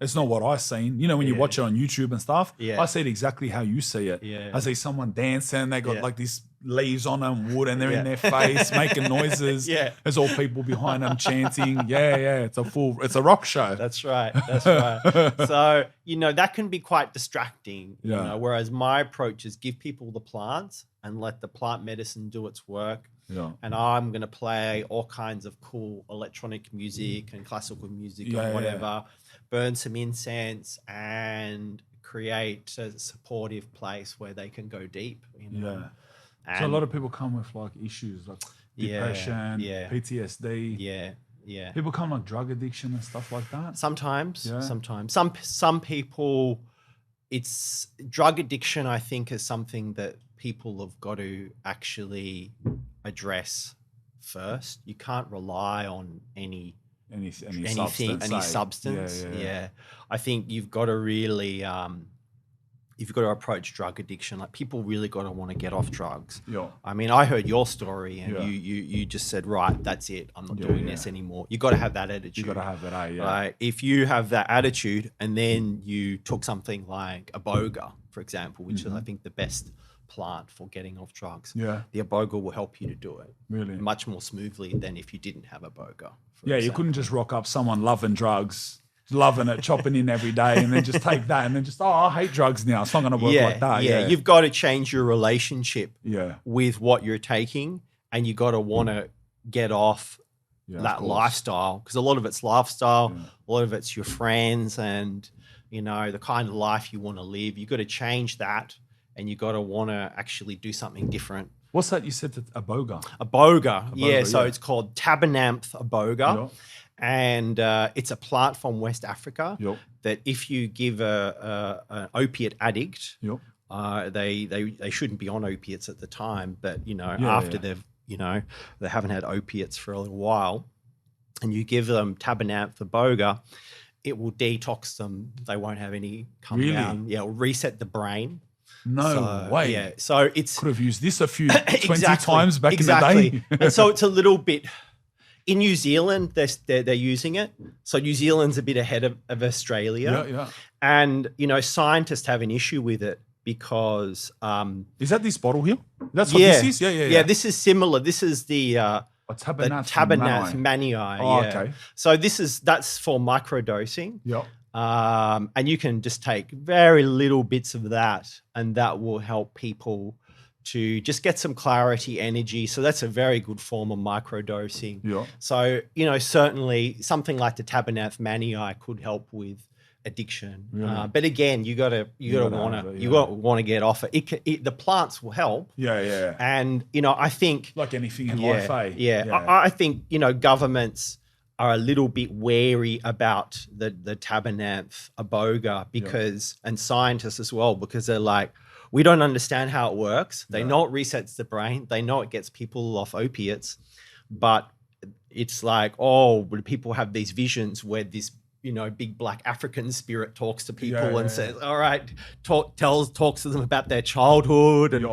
It's not what I've seen. You know, when you watch it on YouTube and stuff, I see it exactly how you see it. I see someone dancing, they got like this leaves on them, wood, and they're in their face making noises. There's all people behind them chanting. It's a rock show. That's right. That's right. So, you know, that can be quite distracting. You know, whereas my approach is give people the plants and let the plant medicine do its work. And I'm going to play all kinds of cool electronic music and classical music or whatever, burn some incense and create a supportive place where they can go deep. You know? So a lot of people come with like issues like depression, PTSD. People come like drug addiction and stuff like that. Sometimes. Some people, it's drug addiction, I think, is something that people have got to actually address first. You can't rely on any substance. I think you've got to really you've got to approach drug addiction. Like people really got to want to get off drugs. I mean, I heard your story and you just said, right, that's it. I'm not doing this anymore. You got to have that attitude. You got to have that, Right? If you have that attitude and then you took something like Iboga, for example, which is I think the best plant for getting off drugs. The Iboga will help you to do it much more smoothly than if you didn't have Iboga. You couldn't just rock up someone loving drugs loving it, chopping in every day, and then just take that, and then just, I hate drugs now. It's not going to work like that. Yeah, you've got to change your relationship with what you're taking, and you got to want to get off that lifestyle, because a lot of it's lifestyle, a lot of it's your friends, and the kind of life you want to live. You got to change that, and you got to want to actually do something different. What's that you said? Iboga. Iboga, so it's called Tabernanthe Iboga. And it's a plant from West Africa that if you give an opiate addict, they shouldn't be on opiates at the time, but after they've they haven't had opiates for a little while, and you give them Tabernanthe Iboga, it will detox them. They won't have any come down. Yeah, it'll reset the brain. No way. Yeah, so it's could have used this a few 20 times back in the day. And so it's a little bit. In New Zealand, they're using it. So New Zealand's a bit ahead of Australia. And, scientists have an issue with it because... is that this bottle here? That's what this is? Yeah, this is similar. This is the Tabernanthe Manii. Okay. So that's for microdosing. And you can just take very little bits of that, and that will help people to just get some clarity, energy. So that's a very good form of microdosing. So, certainly something like the Tabernanthe Manii could help with addiction. But again, you gotta want to get off it. The plants will help. And, I think like anything in life, eh? I think, governments are a little bit wary about the Tabernanthe Iboga because, and scientists as well, because they're like, we don't understand how it works. They know it resets the brain. They know it gets people off opiates, but it's like, people have these visions where this, big black African spirit talks to people and says, all right, talks to them about their childhood and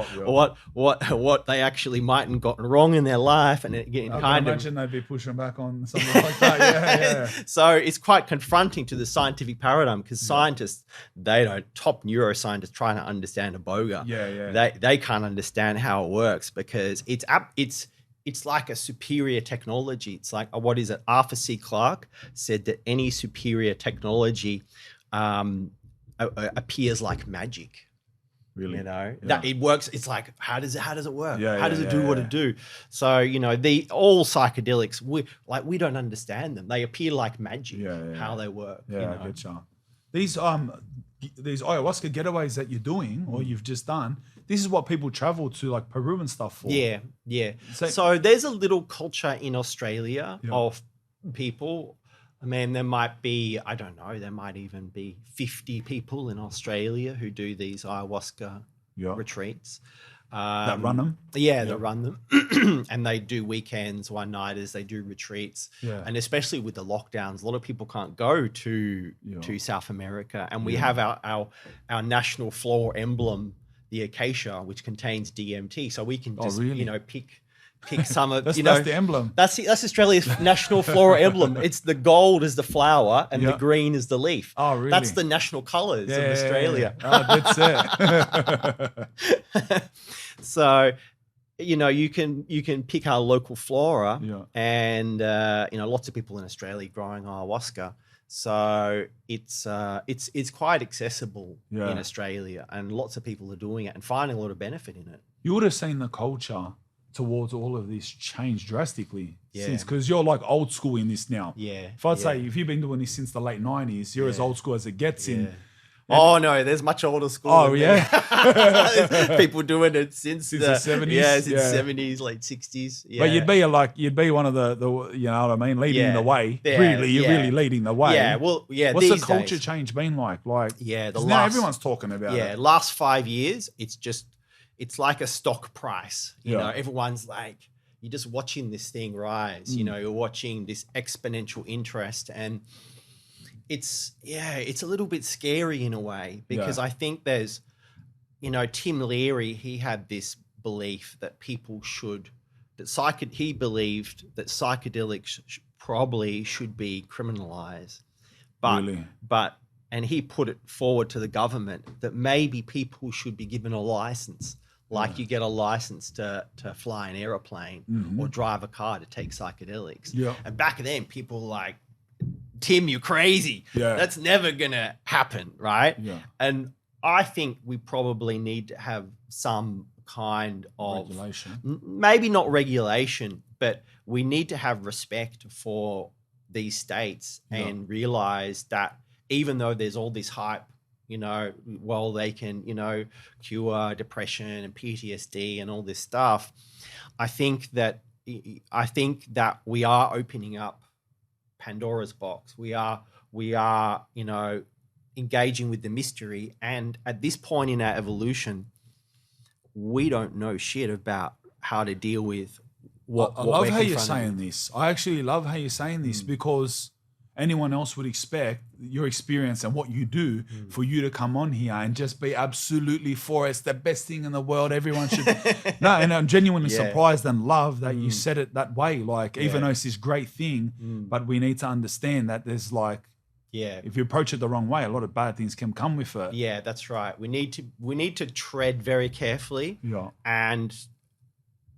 what they actually might have gotten wrong in their life. And it I can imagine they'd be pushing back on something like that. So it's quite confronting to the scientific paradigm, because scientists, top neuroscientists trying to understand Iboga. They can't understand how it works, because it's like a superior technology. It's like, what is it? Arthur C. Clarke said that any superior technology appears like magic. Really? That it works. It's like, how does it work? How does it do what it do? So, all psychedelics, we don't understand them. They appear like magic, how they work. I get you. These ayahuasca getaways that you're doing, or you've just done, this is what people travel to, like Peru and stuff for. Yeah. So there's a little culture in Australia of people. I mean, there might be, I don't know, there might even be 50 people in Australia who do these ayahuasca retreats. That run them? Yeah, they run them. And they do weekends, one-nighters, they do retreats. And especially with the lockdowns, a lot of people can't go to South America. And we have our national floral emblem, the acacia, which contains DMT. So we can just, pick some of, that's the emblem. That's Australia's national floral emblem. It's the gold is the flower and the green is the leaf. Oh, really? That's the national colours of Australia. Oh, that's it. So, you can pick our local flora, and lots of people in Australia growing ayahuasca. So it's quite accessible in Australia, and lots of people are doing it and finding a lot of benefit in it. You would have seen the culture towards all of this change drastically since, because you're like old school in this now. If I'd say, if you've been doing this since the late 90s, you're as old school as it gets in. Oh no, there's much older school. Oh yeah, people doing it since the 70s. Yeah, since 70s, late 60s. Yeah. But you'd be one of the you know what I mean, leading the way. You're really leading the way. Yeah, well, What's the culture change been like? Now everyone's talking about it. Yeah, last 5 years, it's like a stock price. You know, everyone's like, you're just watching this thing rise. You're watching this exponential interest, and it's a little bit scary in a way, because I think there's, Tim Leary, he had this belief that people he believed that psychedelics probably should be criminalized, and he put it forward to the government that maybe people should be given a license, like you get a license to fly an aeroplane or drive a car to take psychedelics. And back then, people Tim, you're crazy. Yeah. That's never going to happen, right? Yeah. And I think we probably need to have some kind of regulation. Maybe not regulation, but we need to have respect for these states and realize that even though there's all this hype, you know, well, they can, you know, cure depression and PTSD and all this stuff. I think that we are opening up Pandora's box. We are, you know, engaging with the mystery. And at this point in our evolution, we don't know shit about how to deal with what I love how you're saying this. I actually love how you're saying this because anyone else would expect your experience and what you do for you to come on here and just be absolutely for it. It's the best thing in the world. Everyone should. No, and I'm genuinely surprised and love that you said it that way. Like, even though it's this great thing, but we need to understand that there's like, if you approach it the wrong way, a lot of bad things can come with it. Yeah, that's right. We need to tread very carefully. Yeah. And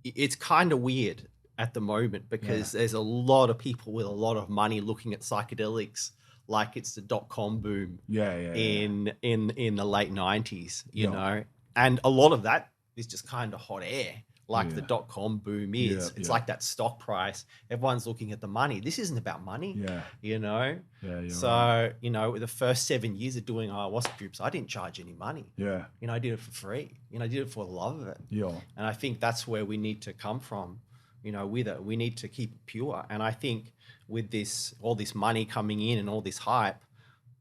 it's kind of weird at the moment because there's a lot of people with a lot of money looking at psychedelics like it's the .com boom in the late 90s, you know, and a lot of that is just kind of hot air like the .com boom is. It's like that stock price. Everyone's looking at the money. This isn't about money, you know? So, you know, the first 7 years of doing ayahuasca groups, I didn't charge any money. Yeah. You know, I did it for free. You know, I did it for the love of it. Yeah. And I think that's where we need to come from. You know, with it, we need to keep it pure. And I think with all this money coming in and all this hype,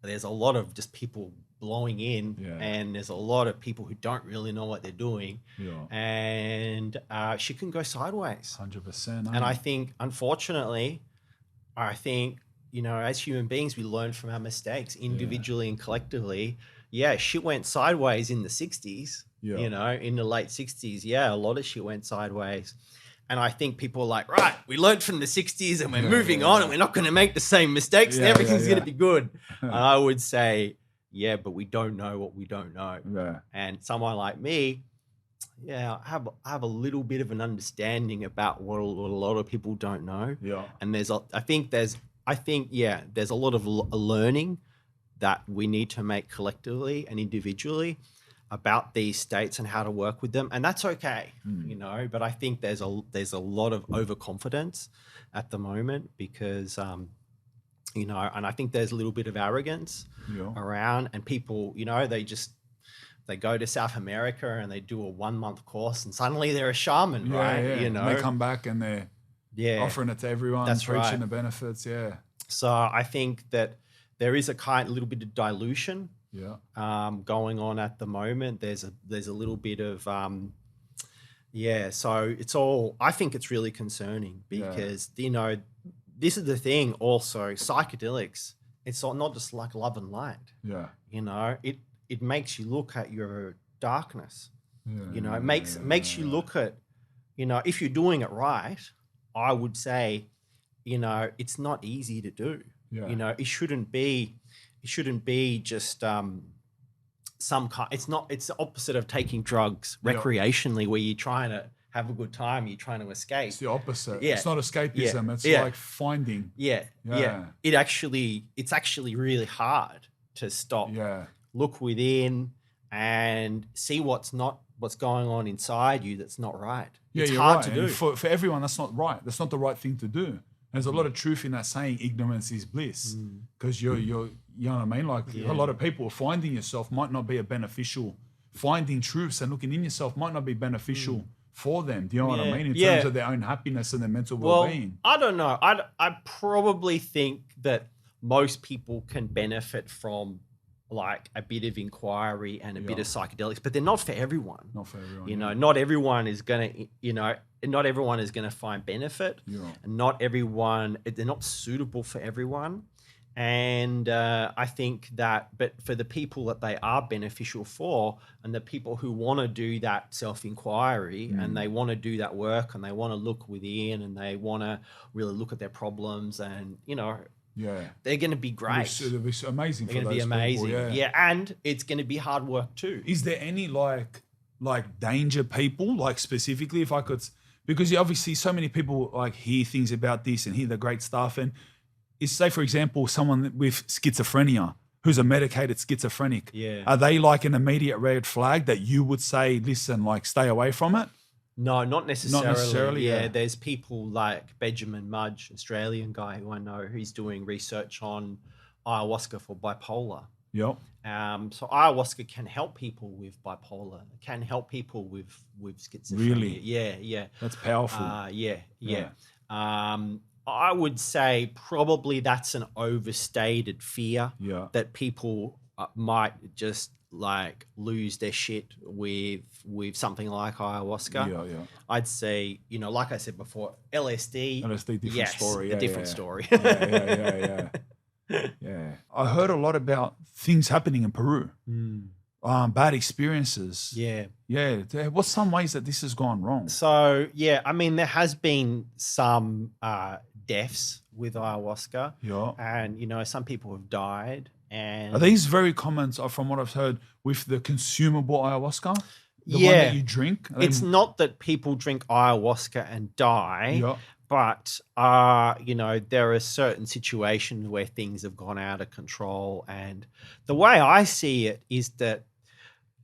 there's a lot of just people blowing in and there's a lot of people who don't really know what they're doing. And shit can go sideways. 100%. And I think, unfortunately, you know, as human beings, we learn from our mistakes individually and collectively. Yeah, shit went sideways in the 60s, you know, in the late 60s. Yeah, a lot of shit went sideways. And I think people are like, right, we learned from the 60s and we're moving on and we're not going to make the same mistakes and everything's going to be good. And I would say, yeah, but we don't know what we don't know. Yeah. And someone like me, I have a little bit of an understanding about what a lot of people don't know. Yeah. And there's a lot of learning that we need to make collectively and individually about these states and how to work with them, and that's okay, you know. But I think there's a lot of overconfidence at the moment because, you know, and I think there's a little bit of arrogance around, and people, you know, they go to South America and they do a 1 month course, and suddenly they're a shaman, right? Yeah. You know, and they come back and they're offering it to everyone, preaching the benefits. Yeah. So I think that there is a little bit of dilution. Going on at the moment. There's a little bit of so it's all, I think it's really concerning because you know, this is the thing also, psychedelics, it's not just like love and light. You know, it makes you look at your darkness. You know, it makes you look at, you know, if you're doing it right, I would say, you know, it's not easy to do. You know, it shouldn't be just some kind. It's the opposite of taking drugs recreationally, where you're trying to have a good time, you're trying to escape. It's the opposite. It's not escapism. It's like finding. It's actually really hard to stop. Look within and see what's going on inside you that's not right. It's hard to do. For everyone, that's not right. That's not the right thing to do. There's a lot of truth in that saying, ignorance is bliss, because you're you know what I mean? Like a lot of people, finding yourself might not be a beneficial, finding truths and looking in yourself might not be beneficial for them. Do you know what I mean? In terms of their own happiness and their mental well-being. I don't know. I probably think that most people can benefit from like a bit of inquiry and a bit of psychedelics, but they're not for everyone. Not for everyone. You know, not everyone is going to, you know, not everyone is going to find benefit. And not everyone, they're not suitable for everyone. And I think that, but for the people that they are beneficial for, and the people who want to do that self-inquiry and they want to do that work and they want to look within and they want to really look at their problems and, you know, they're going to be great. It'll be amazing. They're going to be amazing. And it's going to be hard work too. Is there any like danger people, like specifically, if I could, because you obviously so many people like hear things about this and hear the great stuff, and is, say, for example, someone with schizophrenia who's a medicated schizophrenic. Yeah. Are they like an immediate red flag that you would say, listen, like stay away from it? No, not necessarily. Not necessarily, yeah. There's people like Benjamin Mudge, Australian guy who I know, who's doing research on ayahuasca for bipolar. Yep. So ayahuasca can help people with bipolar, can help people with schizophrenia. Really? Yeah. That's powerful. Yeah. I would say probably that's an overstated fear that people might just like lose their shit with something like ayahuasca. Yeah. I'd say, like I said before, LSD. Different story. A different story. Yeah. I heard a lot about things happening in Peru. Bad experiences. Yeah. What's some ways that this has gone wrong? So, I mean, there has been some deaths with ayahuasca. Yeah. And, some people have died. And are these very common, from what I've heard, with the consumable ayahuasca? The one that you drink? It's not that people drink ayahuasca and die. Yeah. But, there are certain situations where things have gone out of control. And the way I see it is that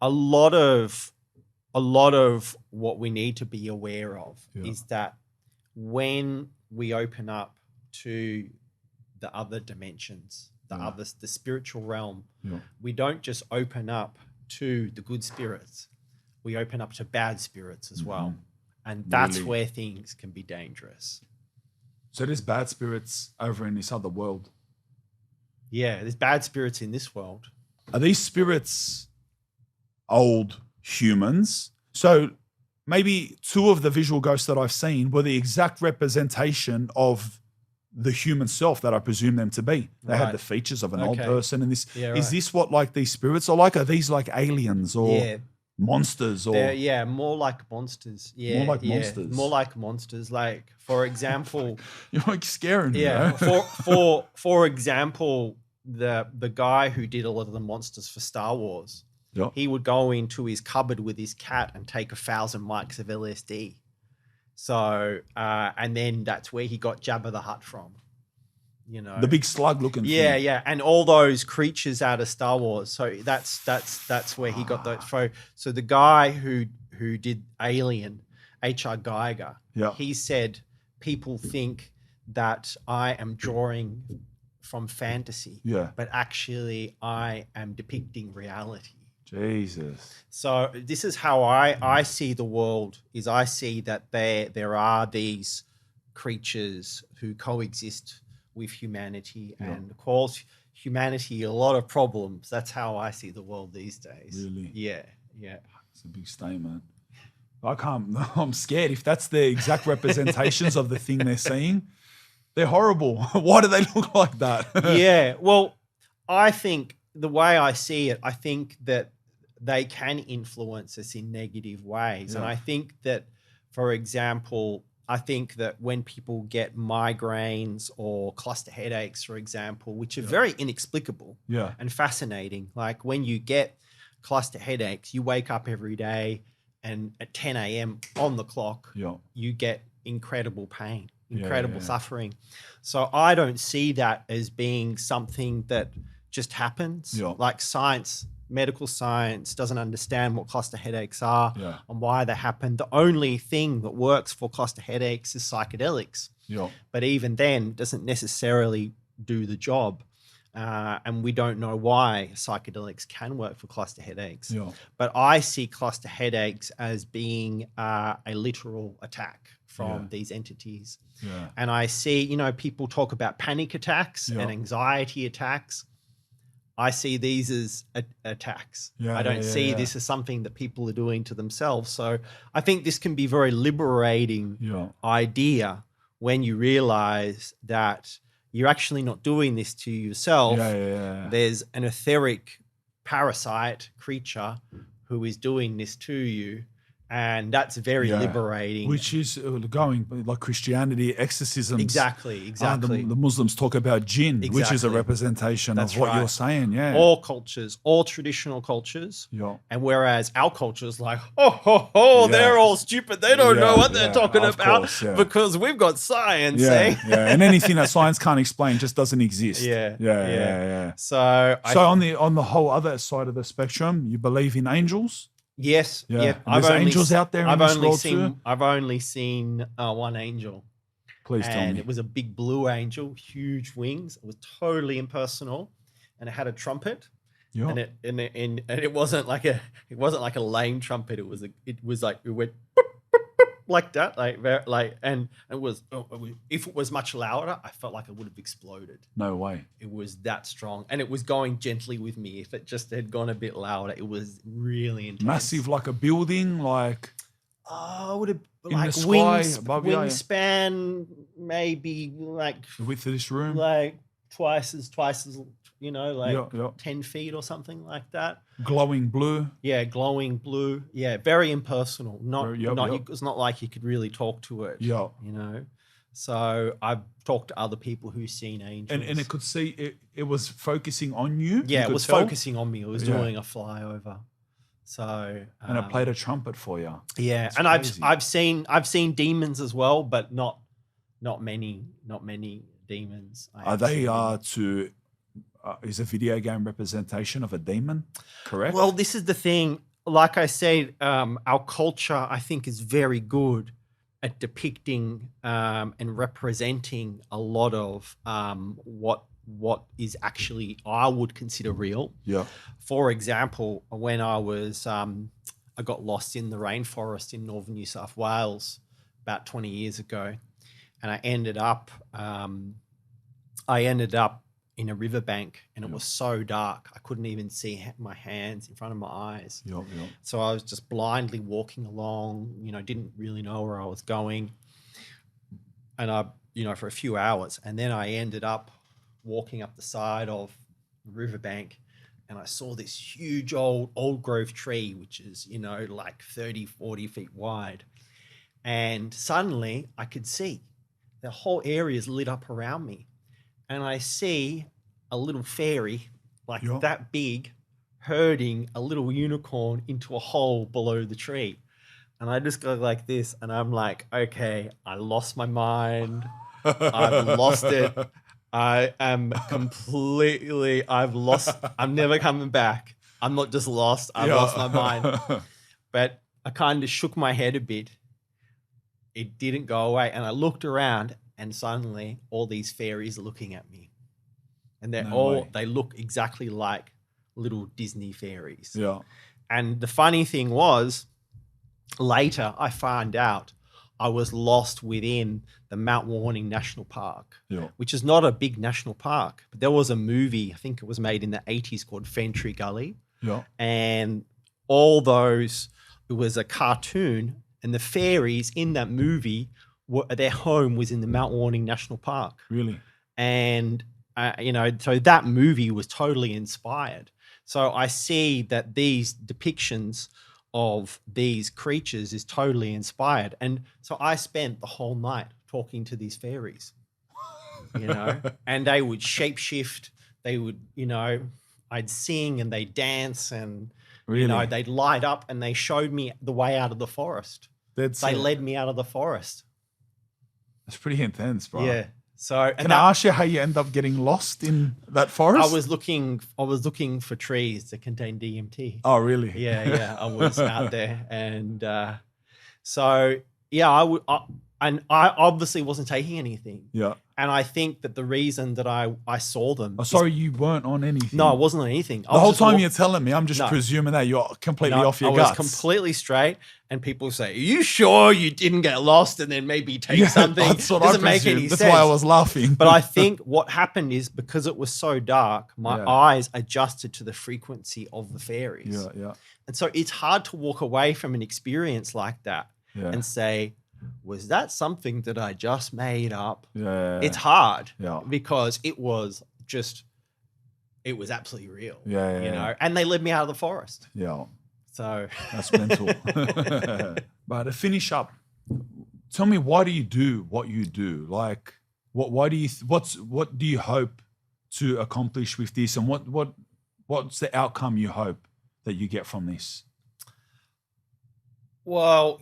a lot of what we need to be aware of is that when we open up to the other dimensions, the spiritual realm, we don't just open up to the good spirits. We open up to bad spirits as well. And that's where things can be dangerous. So there's bad spirits over in this other world. Yeah, there's bad spirits in this world. Are these spirits old humans? So maybe two of the visual ghosts that I've seen were the exact representation of the human self that I presume them to be. They had the features of an old person. And this is this what like these spirits are like? Are these like aliens or monsters? Or more like monsters. More like monsters. More like monsters. Like, for example, you're like scaring me. For example, the guy who did a lot of the monsters for Star Wars, he would go into his cupboard with his cat and take 1,000 mics of LSD. So, and then that's where he got Jabba the Hutt from. The big slug looking thing. Yeah, and all those creatures out of Star Wars. So that's where he got those. So the guy who did Alien, H.R. Geiger, he said people think that I am drawing from fantasy, but actually I am depicting reality. Jesus. So this is how I see the world. Is I see that there are these creatures who coexist with humanity and cause humanity a lot of problems. That's how I see the world these days. Really? Yeah. It's a big statement. I'm scared. If that's the exact representations of the thing they're seeing, they're horrible. Why do they look like that? Yeah. Well, I think the way I see it, I think that they can influence us in negative ways. And I think that, for example, I think that when people get migraines or cluster headaches, for example, which are very inexplicable and fascinating, like when you get cluster headaches, you wake up every day and at 10 a.m. on the clock, you get incredible pain, incredible suffering. So I don't see that as being something that just happens. Like medical science doesn't understand what cluster headaches are and why they happen. The only thing that works for cluster headaches is psychedelics. But even then, doesn't necessarily do the job. And we don't know why psychedelics can work for cluster headaches. But I see cluster headaches as being a literal attack from these entities. And I see, people talk about panic attacks and anxiety attacks. I see these as attacks. I don't see this as something that people are doing to themselves. So I think this can be a very liberating idea when you realize that you're actually not doing this to yourself. There's an etheric parasite creature who is doing this to you. And that's very liberating. Which is going like Christianity, exorcisms. Exactly. The Muslims talk about jinn, which is a representation of what you're saying. Yeah. All cultures, all traditional cultures. Yeah. And whereas our culture is like, they're all stupid. They don't know what they're talking about because we've got science. And anything that science can't explain just doesn't exist. Yeah. So on the whole other side of the spectrum, you believe in angels? Yes. Yeah. There's angels out there in this world too? I've only seen one angel. Please tell me. And it was a big blue angel, huge wings. It was totally impersonal, and it had a trumpet. Yeah. And it wasn't like a lame trumpet. It was like it went like that, and it was if it was much louder, I felt like it would have exploded. No way. It was that strong, and it was going gently with me. If it just had gone a bit louder, it was really intense. Massive, like a building, like would have in the sky above you. Wingspan, maybe like the width of this room, like twice as 10 feet or something like that. Glowing blue. Yeah, glowing blue. Yeah, very impersonal. It's not like you could really talk to it. Yeah. So I've talked to other people who've seen angels. And it could see it was focusing on you. Yeah, it was focusing on me. It was doing a flyover. So and it played a trumpet for you. Yeah, and crazy. I've seen demons as well, but not many demons. Are they is a video game representation of a demon, correct? Well, this is the thing. Like I said, our culture, I think, is very good at depicting and representing a lot of what is actually I would consider real. Yeah. For example, when I got lost in the rainforest in northern New South Wales about 20 years ago, and I ended up in a riverbank, and it was so dark I couldn't even see my hands in front of my eyes. So I was just blindly walking along, didn't really know where I was going, and for a few hours, and then I ended up walking up the side of the riverbank, and I saw this huge old growth tree, which is like 30-40 feet wide, and suddenly I could see the whole area is lit up around me. And I see a little fairy that big herding a little unicorn into a hole below the tree. And I just go like this, and I'm like, okay, I lost my mind. I've lost it. I'm never coming back. I'm not just lost. I've lost my mind. But I kind of shook my head a bit. It didn't go away. And I looked around, and suddenly all these fairies are looking at me. And they look exactly like little Disney fairies. Yeah. And the funny thing was, later I found out I was lost within the Mount Warning National Park, which is not a big national park. But there was a movie, I think it was made in the 80s, called Ferntree Gully. Yeah. And it was a cartoon, and the fairies in that movie, their home was in the Mount Warning National Park. Really? And, so that movie was totally inspired. So I see that these depictions of these creatures is totally inspired. And so I spent the whole night talking to these fairies, and they would shapeshift. They would, I'd sing and they'd dance, and, really? They'd light up, and they showed me the way out of the forest. They led me out of the forest. That's pretty intense, bro. Yeah. So can I ask you how you end up getting lost in that forest? I was looking for trees that contain DMT. Oh, really? Yeah. I was out there, and I obviously wasn't taking anything. Yeah. And I think that the reason that I saw them. Oh, sorry, you weren't on anything. No, I wasn't on anything. The whole time you're telling me, I'm just presuming that you're completely off your guts. I was completely straight, and people say, "Are you sure you didn't get lost and then maybe take something?" That's what doesn't I make any sense. sense. That's why I was laughing. But I think what happened is, because it was so dark, my eyes adjusted to the frequency of the fairies. Yeah. And so it's hard to walk away from an experience like that and say, was that something that I just made up? Yeah. It's hard because it was absolutely real. Yeah. And they led me out of the forest. Yeah. So that's mental. But to finish up, tell me, why do you do what you do? Like, what do you hope to accomplish with this, and what's the outcome you hope that you get from this? Well,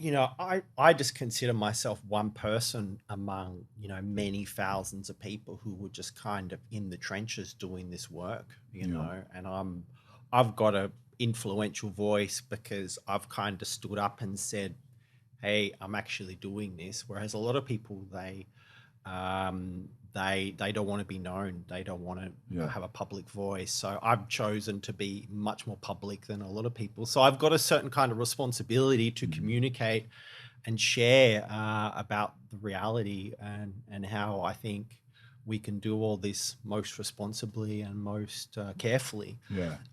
I just consider myself one person among, many thousands of people who were just kind of in the trenches doing this work, know, and I've got a influential voice because I've kind of stood up and said, hey, I'm actually doing this. Whereas a lot of people, they don't want to be known. They don't want to have a public voice. So I've chosen to be much more public than a lot of people. So I've got a certain kind of responsibility to communicate and share about the reality and how I think we can do all this most responsibly and most carefully.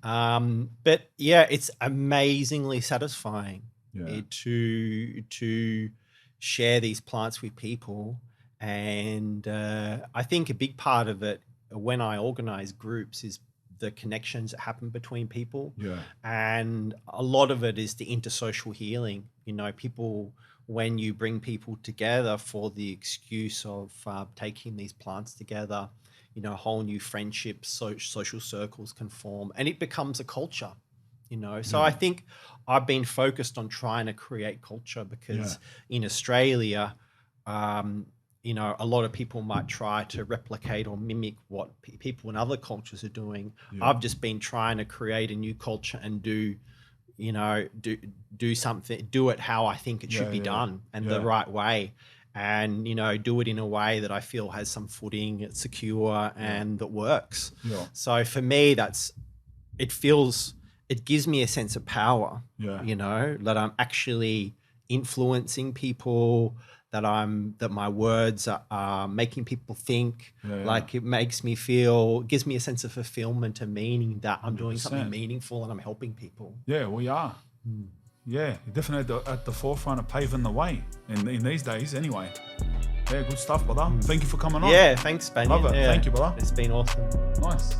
But yeah, it's amazingly satisfying to share these plants with people. And I think a big part of it when I organize groups is the connections that happen between people. And a lot of it is the intersocial healing. People, when you bring people together for the excuse of taking these plants together, whole new friendships, social circles can form, and it becomes a culture. So I think I've been focused on trying to create culture because in Australia, a lot of people might try to replicate or mimic what people in other cultures are doing. I've just been trying to create a new culture and do something, do it how I think it should be done and the right way. And, do it in a way that I feel has some footing, it's secure and that works. So for me, it gives me a sense of power, that I'm actually influencing people, that my words are making people think. Like it makes me feel, gives me a sense of fulfillment and meaning that I'm doing 100%. Something meaningful and I'm helping people. Yeah, we are. Yeah, you're definitely at the forefront of paving the way in these days anyway. Yeah, good stuff, brother. Thank you for coming on. Yeah, thanks, Spanian. Love it. Thank you, brother. It's been awesome. Nice.